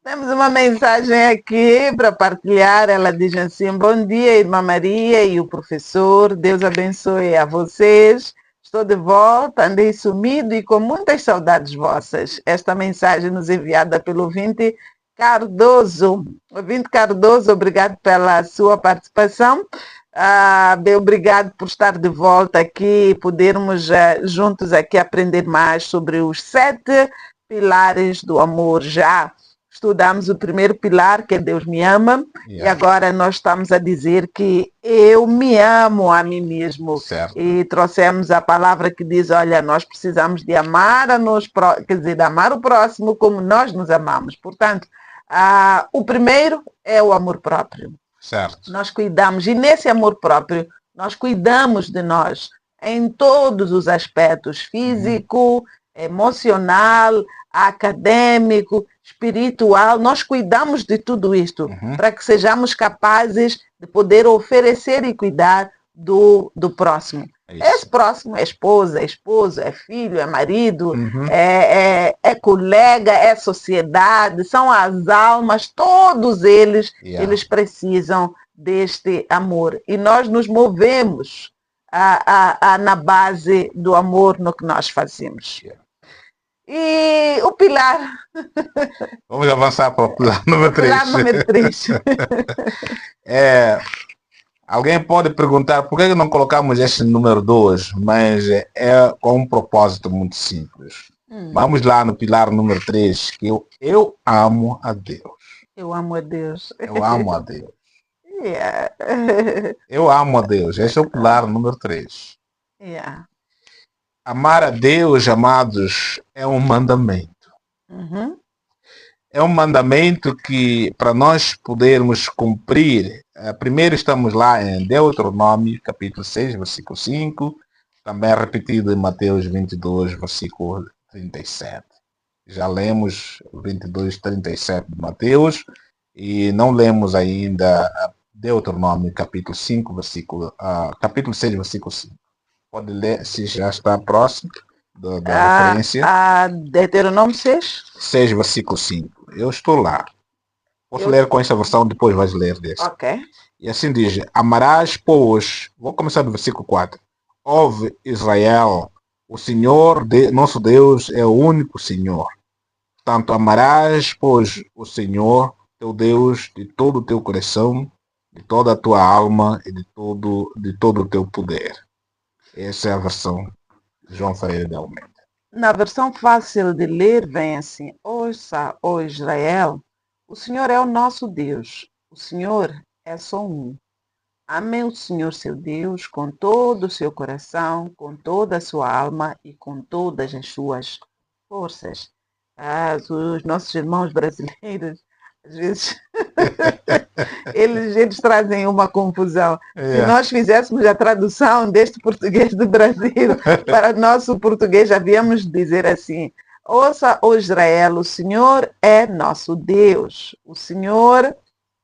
Temos uma mensagem aqui para partilhar. Ela diz assim: bom dia, irmã Maria e o professor. Deus abençoe a vocês. Estou de volta, andei sumido e com muitas saudades vossas. Esta mensagem nos enviada pelo ouvinte Cardoso, ouvinte Cardoso, obrigado pela sua participação. Bem, obrigado por estar de volta aqui, podermos juntos aqui aprender mais sobre os 7 pilares do amor. Já estudamos o primeiro pilar, que é Deus me ama, e agora nós estamos a dizer que eu me amo a mim mesmo. Certo. E trouxemos a palavra que diz, olha, nós precisamos de amar de amar o próximo como nós nos amamos. Portanto, o primeiro é o amor próprio. Certo. Nós cuidamos, e nesse amor próprio, nós cuidamos de nós em todos os aspectos, físico, emocional, acadêmico, espiritual. Nós cuidamos de tudo isto para que sejamos capazes de poder oferecer e cuidar do próximo. Esse próximo é esposa, é esposo, é filho, é marido, é colega, é sociedade, são as almas, todos eles, eles precisam deste amor. E nós nos movemos na base do amor no que nós fazemos. E o pilar... Vamos avançar para o pilar número 3. Pilar número 3. Alguém pode perguntar por que não colocamos este número 2, mas é com um propósito muito simples. Vamos lá no pilar número 3, que eu amo a Deus. Eu amo a Deus. Eu amo a Deus. Eu amo a Deus. Este é o pilar número 3. Amar a Deus, amados, é um mandamento. É um mandamento que, para nós podermos cumprir, primeiro estamos lá em Deuteronômio, capítulo 6, versículo 5, também é repetido em Mateus 22, versículo 37. Já lemos 22, 37 de Mateus e não lemos ainda Deuteronômio, capítulo 5, capítulo 6, versículo 5. Pode ler, se já está próximo da referência. Deuteronômio 6? 6, versículo 5. Eu estou lá. Posso ler com essa versão, depois vais ler desse. Ok. E assim diz, amarás, pois, vou começar do versículo 4. Ouve, Israel, o Senhor, nosso Deus, é o único Senhor. Portanto, amarás, pois, o Senhor, teu Deus, de todo o teu coração, de toda a tua alma e de todo o teu poder. Essa é a versão de João Ferreira de Almeida. Na versão fácil de ler, vem assim: ouça, ó Israel, o Senhor é o nosso Deus. O Senhor é só um. Amem o Senhor seu Deus com todo o seu coração, com toda a sua alma e com todas as suas forças. Os nossos irmãos brasileiros, às vezes, eles trazem uma confusão. Se nós fizéssemos a tradução deste português do Brasil para nosso português, havíamos de dizer assim: ouça, ó Israel, o Senhor é nosso Deus. O Senhor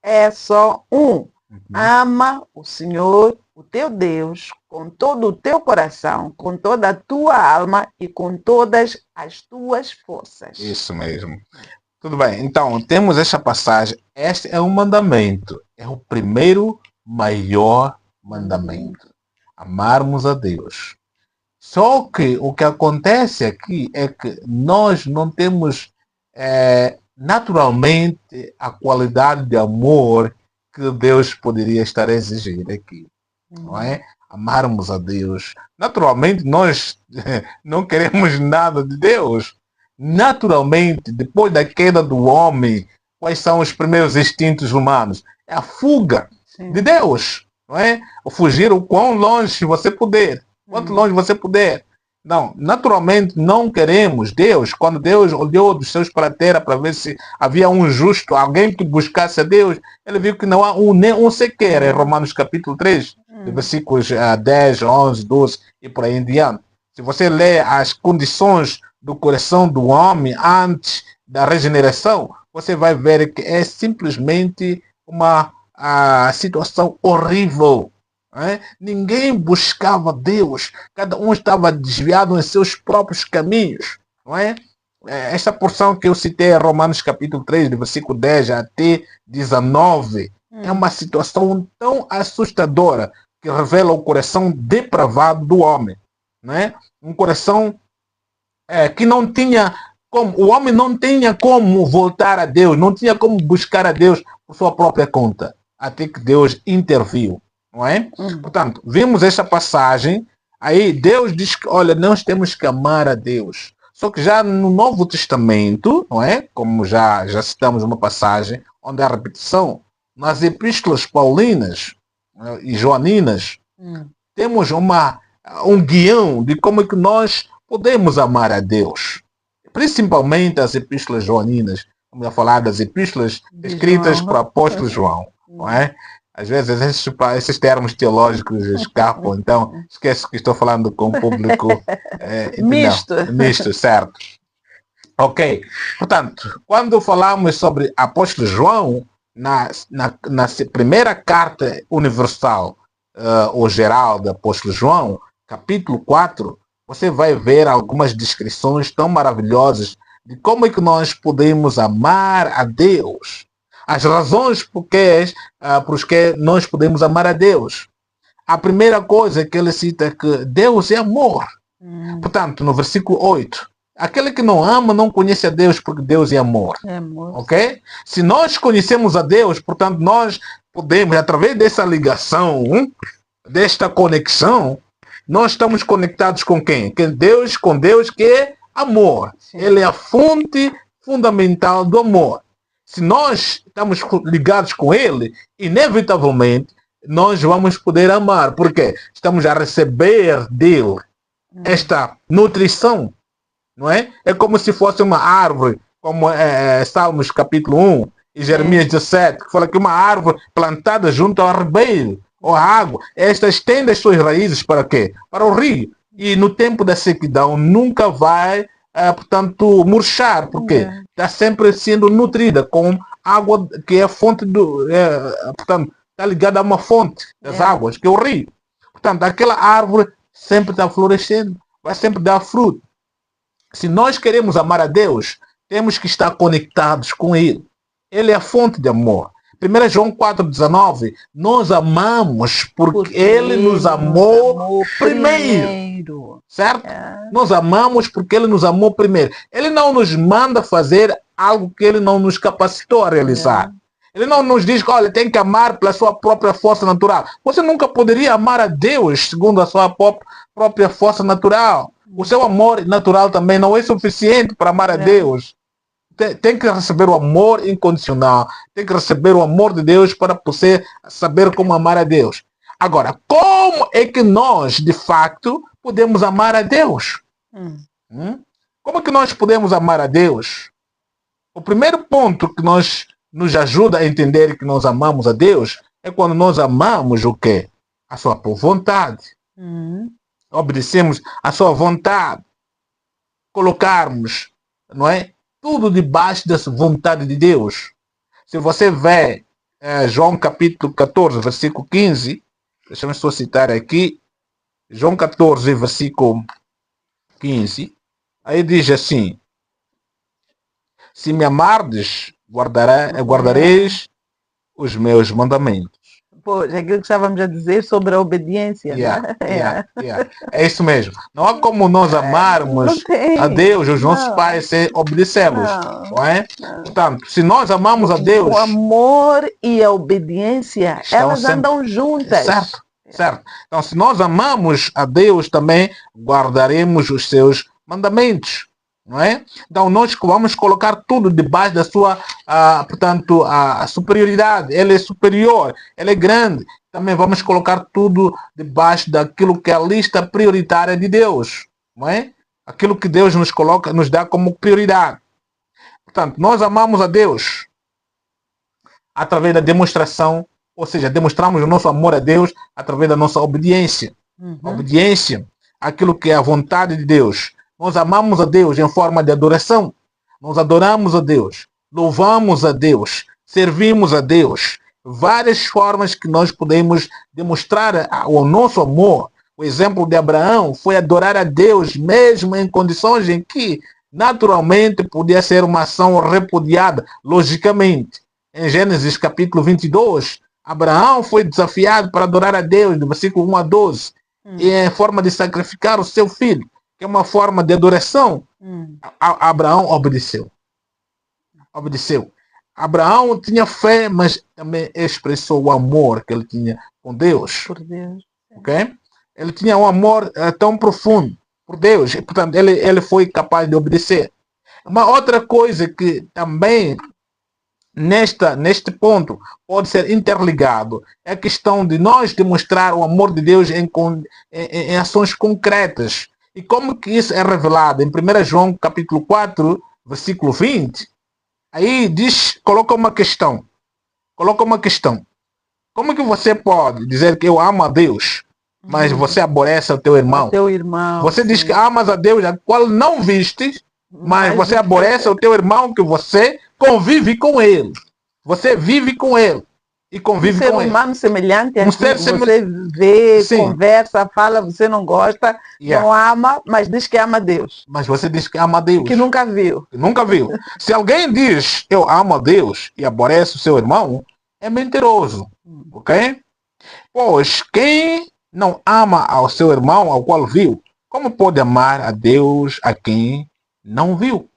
é só um. Ama o Senhor, o teu Deus, com todo o teu coração, com toda a tua alma e com todas as tuas forças. Isso mesmo. Tudo bem, então temos esta passagem. Este é um mandamento. É o primeiro maior mandamento. Amarmos a Deus. Só que o que acontece aqui é que nós não temos naturalmente a qualidade de amor que Deus poderia estar a exigir aqui. Não é? Amarmos a Deus. Naturalmente nós não queremos nada de Deus. Naturalmente, depois da queda do homem, quais são os primeiros instintos humanos? É a fuga de Deus. Não é? O fugir o quão longe você puder. Quanto longe você puder. Não, naturalmente não queremos Deus. Quando Deus olhou dos céus para a terra para ver se havia um justo, alguém que buscasse a Deus, ele viu que não há nem um sequer. Em Romanos capítulo 3, versículos 10, 11, 12 e por aí em diante. Se você lê as condições do coração do homem antes da regeneração, você vai ver que é simplesmente uma situação horrível. Ninguém buscava Deus, cada um estava desviado em seus próprios caminhos. Não é? Esta porção que eu citei em Romanos capítulo 3, do versículo 10 até 19, é uma situação tão assustadora que revela o coração depravado do homem. Não é? Um coração que não tinha como o homem não tinha como voltar a Deus, não tinha como buscar a Deus por sua própria conta, até que Deus interviu, não é? Portanto, vimos esta passagem, aí Deus diz que, olha, nós temos que amar a Deus. Só que já no Novo Testamento, não é? Como já citamos uma passagem, onde há repetição, nas epístolas paulinas e joaninas, temos um guião de como é que nós podemos amar a Deus. Principalmente as epístolas joaninas. Vamos a falar das epístolas escritas para o apóstolo João. Não é? Às vezes esses termos teológicos escapam, então esquece que estou falando com o público misto, certo? Ok. Portanto, quando falamos sobre apóstolo João, na primeira carta universal ou geral do apóstolo João, capítulo 4, você vai ver algumas descrições tão maravilhosas de como é que nós podemos amar a Deus. As razões por que nós podemos amar a Deus. A primeira coisa que ele cita é que Deus é amor. Portanto, no versículo 8, aquele que não ama não conhece a Deus, porque Deus é amor. Ok? Se nós conhecemos a Deus, portanto, nós podemos, através dessa ligação, desta conexão, nós estamos conectados com quem? Com Deus que é amor. Sim. Ele é a fonte fundamental do amor. Se nós estamos ligados com Ele, inevitavelmente, nós vamos poder amar. Por quê? Estamos a receber dele esta nutrição. Não é? É como se fosse uma árvore, como Salmos capítulo 1 e Jeremias 17, que fala que uma árvore plantada junto ao ribeiro, ou a água, esta estende as suas raízes para quê? Para o rio. E no tempo da sequidão nunca vai, portanto, murchar, porque está sempre sendo nutrida com água que é a fonte portanto, está ligada a uma fonte das águas, que é o rio. Portanto, aquela árvore sempre está florescendo, vai sempre dar fruto. Se nós queremos amar a Deus, temos que estar conectados com Ele. Ele é a fonte de amor. 1 João 4,19, nós amamos porque Ele nos amou primeiro. Certo? Nós amamos porque Ele nos amou primeiro. Ele não nos manda fazer algo que Ele não nos capacitou a realizar. Ele não nos diz que, olha, tem que amar pela sua própria força natural. Você nunca poderia amar a Deus segundo a sua própria força natural. O seu amor natural também não é suficiente para amar a Deus. Tem que receber o amor incondicional. Tem que receber o amor de Deus para você saber como amar a Deus. Agora, como é que nós, de facto, podemos amar a Deus? Como é que nós podemos amar a Deus? O primeiro ponto que nos ajuda a entender que nós amamos a Deus é quando nós amamos o quê? A sua vontade. Obedecemos a sua vontade. Colocarmos, não é? Tudo debaixo da vontade de Deus. Se você vê João capítulo 14, versículo 15, deixa-me só citar aqui, João 14, versículo 15, aí diz assim, se me amardes, guardareis os meus mandamentos. Pô, é aquilo que estávamos a dizer sobre a obediência. É isso mesmo. Não há como nós amarmos a Deus, os nossos pais, sem obedecê-los. Não é? Portanto, se nós amamos a Deus... O amor e a obediência, elas andam juntas. Certo. Então, se nós amamos a Deus, também guardaremos os seus mandamentos. Não é? Então nós vamos colocar tudo debaixo da sua, portanto, a superioridade. Ele é superior, ele é grande. Também vamos colocar tudo debaixo daquilo que é a lista prioritária de Deus. Não é? Aquilo que Deus nos dá como prioridade. Portanto, nós amamos a Deus através da demonstração, ou seja, demonstramos o nosso amor a Deus através da nossa obediência. Obediência àquilo que é a vontade de Deus. Nós amamos a Deus em forma de adoração. Nós adoramos a Deus. Louvamos a Deus. Servimos a Deus. Várias formas que nós podemos demonstrar o nosso amor. O exemplo de Abraão foi adorar a Deus, mesmo em condições em que, naturalmente, podia ser uma ação repudiada, logicamente. Em Gênesis capítulo 22, Abraão foi desafiado para adorar a Deus, do versículo 1 a 12, em forma de sacrificar o seu filho, que é uma forma de adoração. Abraão obedeceu. Abraão tinha fé, mas também expressou o amor que ele tinha com Deus. Por Deus. Ok? Ele tinha um amor tão profundo por Deus. E, portanto, ele foi capaz de obedecer. Uma outra coisa que também neste ponto pode ser interligado é a questão de nós demonstrar o amor de Deus em ações concretas. E como que isso é revelado? Em 1 João capítulo 4, versículo 20, aí coloca uma questão. Como que você pode dizer que eu amo a Deus, mas você aborrece o teu irmão? Você diz que amas a Deus, a qual não viste, mas você aborrece o teu irmão que você convive com ele. Você vive com ele e convive com ele. Um ser humano semelhante a você vê, conversa, fala, você não gosta, não ama, mas diz que ama a Deus. Mas você diz que ama a Deus. Que nunca viu. Se alguém diz eu amo a Deus e aborrece o seu irmão, é mentiroso. Ok? Pois quem não ama ao seu irmão ao qual viu, como pode amar a Deus a quem não viu?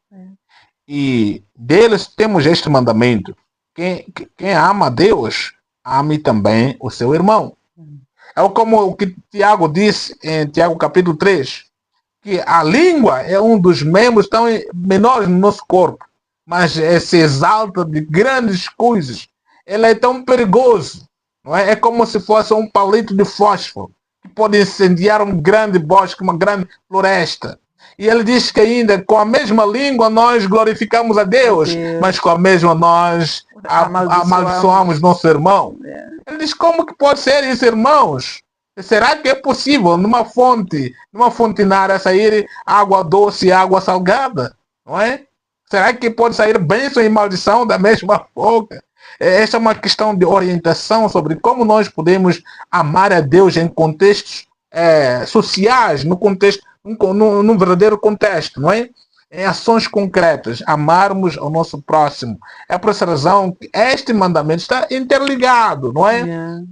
E deles temos este mandamento: quem ama a Deus, ame também o seu irmão. É como o que Tiago disse em Tiago capítulo 3, que a língua é um dos membros tão menores no nosso corpo, mas se exalta de grandes coisas. Ele é tão perigoso, não é? É como se fosse um palito de fósforo que pode incendiar um grande bosque, uma grande floresta. E ele diz que ainda com a mesma língua nós glorificamos a Deus, mas com a mesma nós amaldiçoamos nosso irmão. Ele diz, como que pode ser isso, irmãos? Será que é possível numa fontenária sair água doce e água salgada? Não é? Será que pode sair bênção e maldição da mesma boca? Essa é uma questão de orientação sobre como nós podemos amar a Deus em contextos sociais, num verdadeiro contexto, não é? Em ações concretas, amarmos o nosso próximo. É por essa razão que este mandamento está interligado, não é?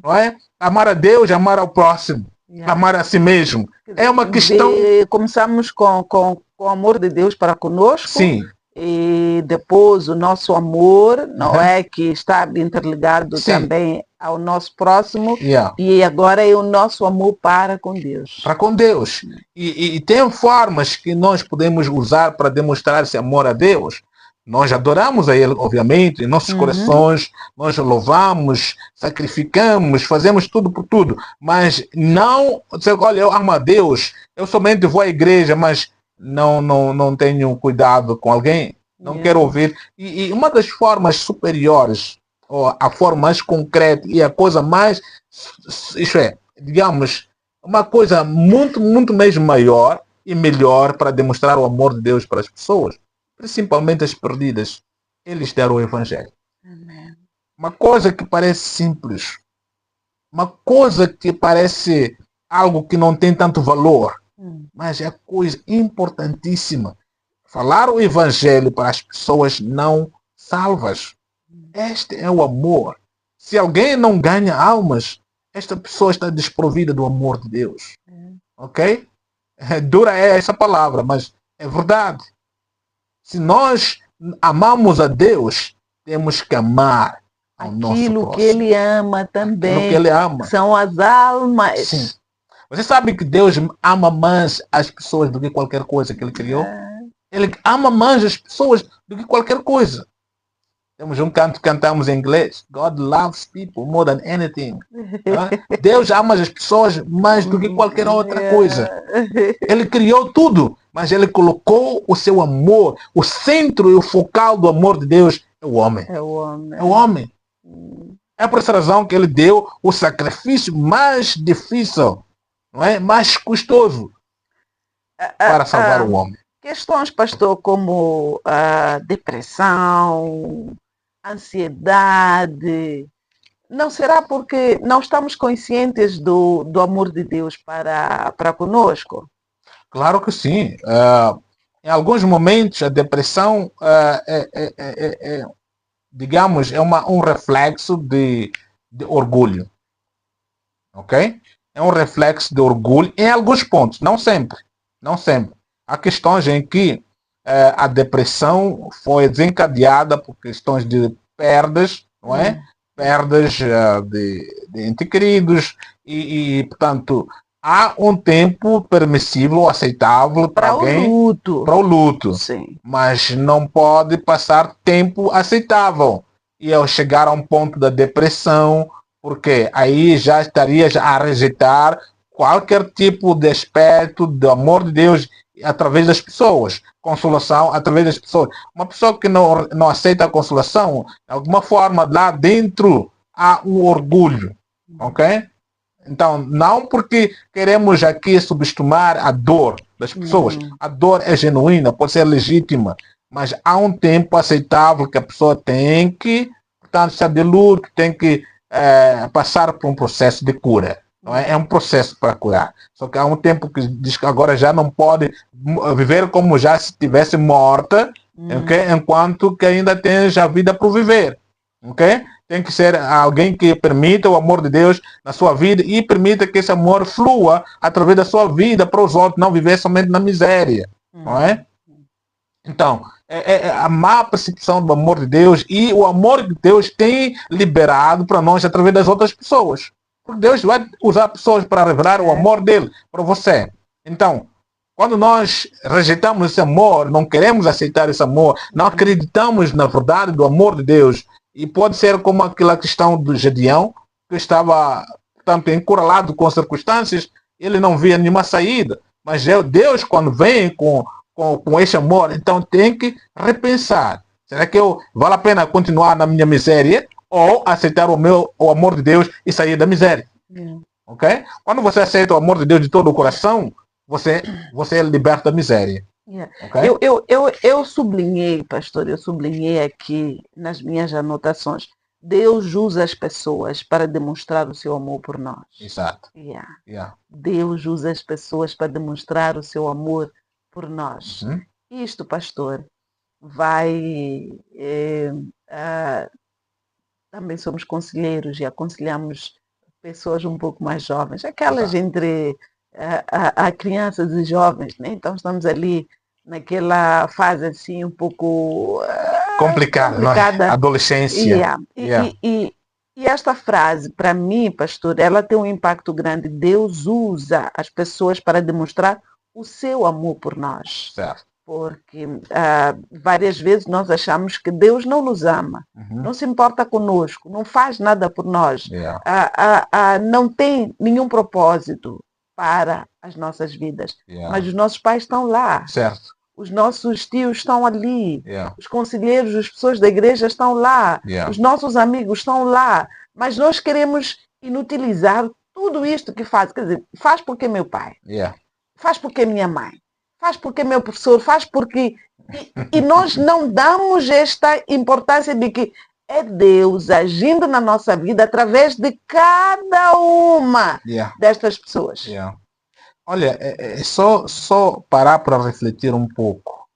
Não é? Amar a Deus, amar ao próximo, amar a si mesmo. É uma questão... Começamos com o amor de Deus para conosco. Sim. E depois o nosso amor, não é, que está interligado também ao nosso próximo, e agora é o nosso amor para com Deus. Para com Deus. E tem formas que nós podemos usar para demonstrar esse amor a Deus. Nós adoramos a Ele, obviamente, em nossos corações, nós louvamos, sacrificamos, fazemos tudo por tudo, mas não, olha, eu amo a Deus, eu somente vou à igreja, mas não tenho cuidado com alguém, não quero ouvir. E uma das formas superiores, ou a forma mais concreta e a coisa mais, isto é, digamos, uma coisa muito, muito mesmo maior e melhor para demonstrar o amor de Deus para as pessoas, principalmente as perdidas, eles deram o Evangelho. Amém. Uma coisa que parece simples, uma coisa que parece algo que não tem tanto valor, mas é coisa importantíssima. Falar o Evangelho para as pessoas não salvas. Este é o amor. Se alguém não ganha almas, esta pessoa está desprovida do amor de Deus. Ok? Dura é essa palavra, mas é verdade. Se nós amamos a Deus, temos que amar ao nosso próximo. Aquilo que Ele ama também. Aquilo que Ele ama. São as almas. Sim. Você sabe que Deus ama mais as pessoas do que qualquer coisa que Ele criou? Ele ama mais as pessoas do que qualquer coisa. Temos um canto que cantamos em inglês. God loves people more than anything. Deus ama as pessoas mais do que qualquer outra coisa. Ele criou tudo, mas Ele colocou o seu amor, o centro e o focal do amor de Deus é o homem. É o homem. É o homem. É por essa razão que Ele deu o sacrifício mais difícil, não é? Mais custoso para salvar o homem. Questões, pastor, como depressão, ansiedade, não será porque não estamos conscientes do amor de Deus para conosco? Claro que sim. Em alguns momentos a depressão digamos, é um reflexo de orgulho. Ok? É um reflexo de orgulho em alguns pontos, não sempre. Não sempre. Há questões em que a depressão foi desencadeada por questões de perdas, não é? Perdas de entes queridos portanto, há um tempo permissível, aceitável para alguém para o luto, sim, mas não pode passar tempo aceitável. E ao chegar a um ponto da depressão, porque aí já estaria a rejeitar qualquer tipo de aspecto do amor de Deus através das pessoas, consolação através das pessoas. Uma pessoa que não aceita a consolação, de alguma forma lá dentro há um orgulho, ok? Então, não porque queremos aqui subestimar a dor das pessoas. A dor é genuína, pode ser legítima, mas há um tempo aceitável que a pessoa tem que, portanto, estar de luto, tem que passar por um processo de cura. Não é? É um processo para curar. Só que há um tempo que diz que agora já não pode viver como já se estivesse morta, okay? Enquanto que ainda tem a vida por viver. Okay? Tem que ser alguém que permita o amor de Deus na sua vida e permita que esse amor flua através da sua vida para os outros, não viver somente na miséria. Não é? Então, a má percepção do amor de Deus e o amor de Deus tem liberado para nós através das outras pessoas. Porque Deus vai usar pessoas para revelar o amor dele para você. Então, quando nós rejeitamos esse amor, não queremos aceitar esse amor, não acreditamos na verdade do amor de Deus, e pode ser como aquela questão do Gedeão, que estava, portanto, encurralado com circunstâncias, ele não via nenhuma saída. Mas Deus, quando vem com esse amor, então tem que repensar. Será que vale a pena continuar na minha miséria ou aceitar o amor de Deus e sair da miséria? Ok? Quando você aceita o amor de Deus de todo o coração, você liberta da miséria. Okay? Eu sublinhei, pastor, eu sublinhei aqui nas minhas anotações. Deus usa as pessoas para demonstrar o seu amor por nós. Exato. Deus usa as pessoas para demonstrar o seu amor por nós. Isto, pastor, vai... também somos conselheiros e aconselhamos pessoas um pouco mais jovens, aquelas entre a crianças e jovens, né? Então estamos ali naquela fase assim um pouco complicada. É? Adolescência. E esta frase, para mim, pastor, ela tem um impacto grande. Deus usa as pessoas para demonstrar o seu amor por nós. Certo. Porque várias vezes nós achamos que Deus não nos ama, não se importa conosco, não faz nada por nós, não tem nenhum propósito para as nossas vidas. Mas os nossos pais estão lá. Certo. Os nossos tios estão ali. Os conselheiros, as pessoas da igreja estão lá. Os nossos amigos estão lá. Mas nós queremos inutilizar tudo isto que faz. Quer dizer, faz porque meu pai. Faz porque minha mãe. Faz porque meu professor. Faz porque... E nós não damos esta importância de que é Deus agindo na nossa vida através de cada uma destas pessoas. Olha, é só parar para refletir um pouco.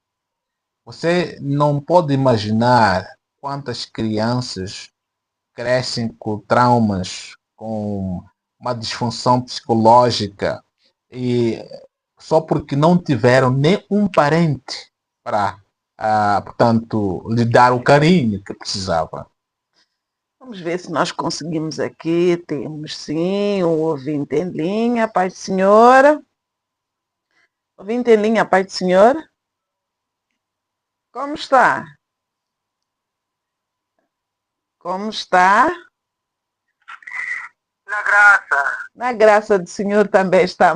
Você não pode imaginar quantas crianças crescem com traumas, com uma disfunção psicológica, e só porque não tiveram nenhum parente para, portanto, lhe dar o carinho que precisava. Vamos ver se nós conseguimos aqui. Temos sim um ouvinte em linha. Paz do Senhor. Ouvinte em linha, Paz do Senhor. Como está? Como está? Na graça. Na graça do Senhor também está.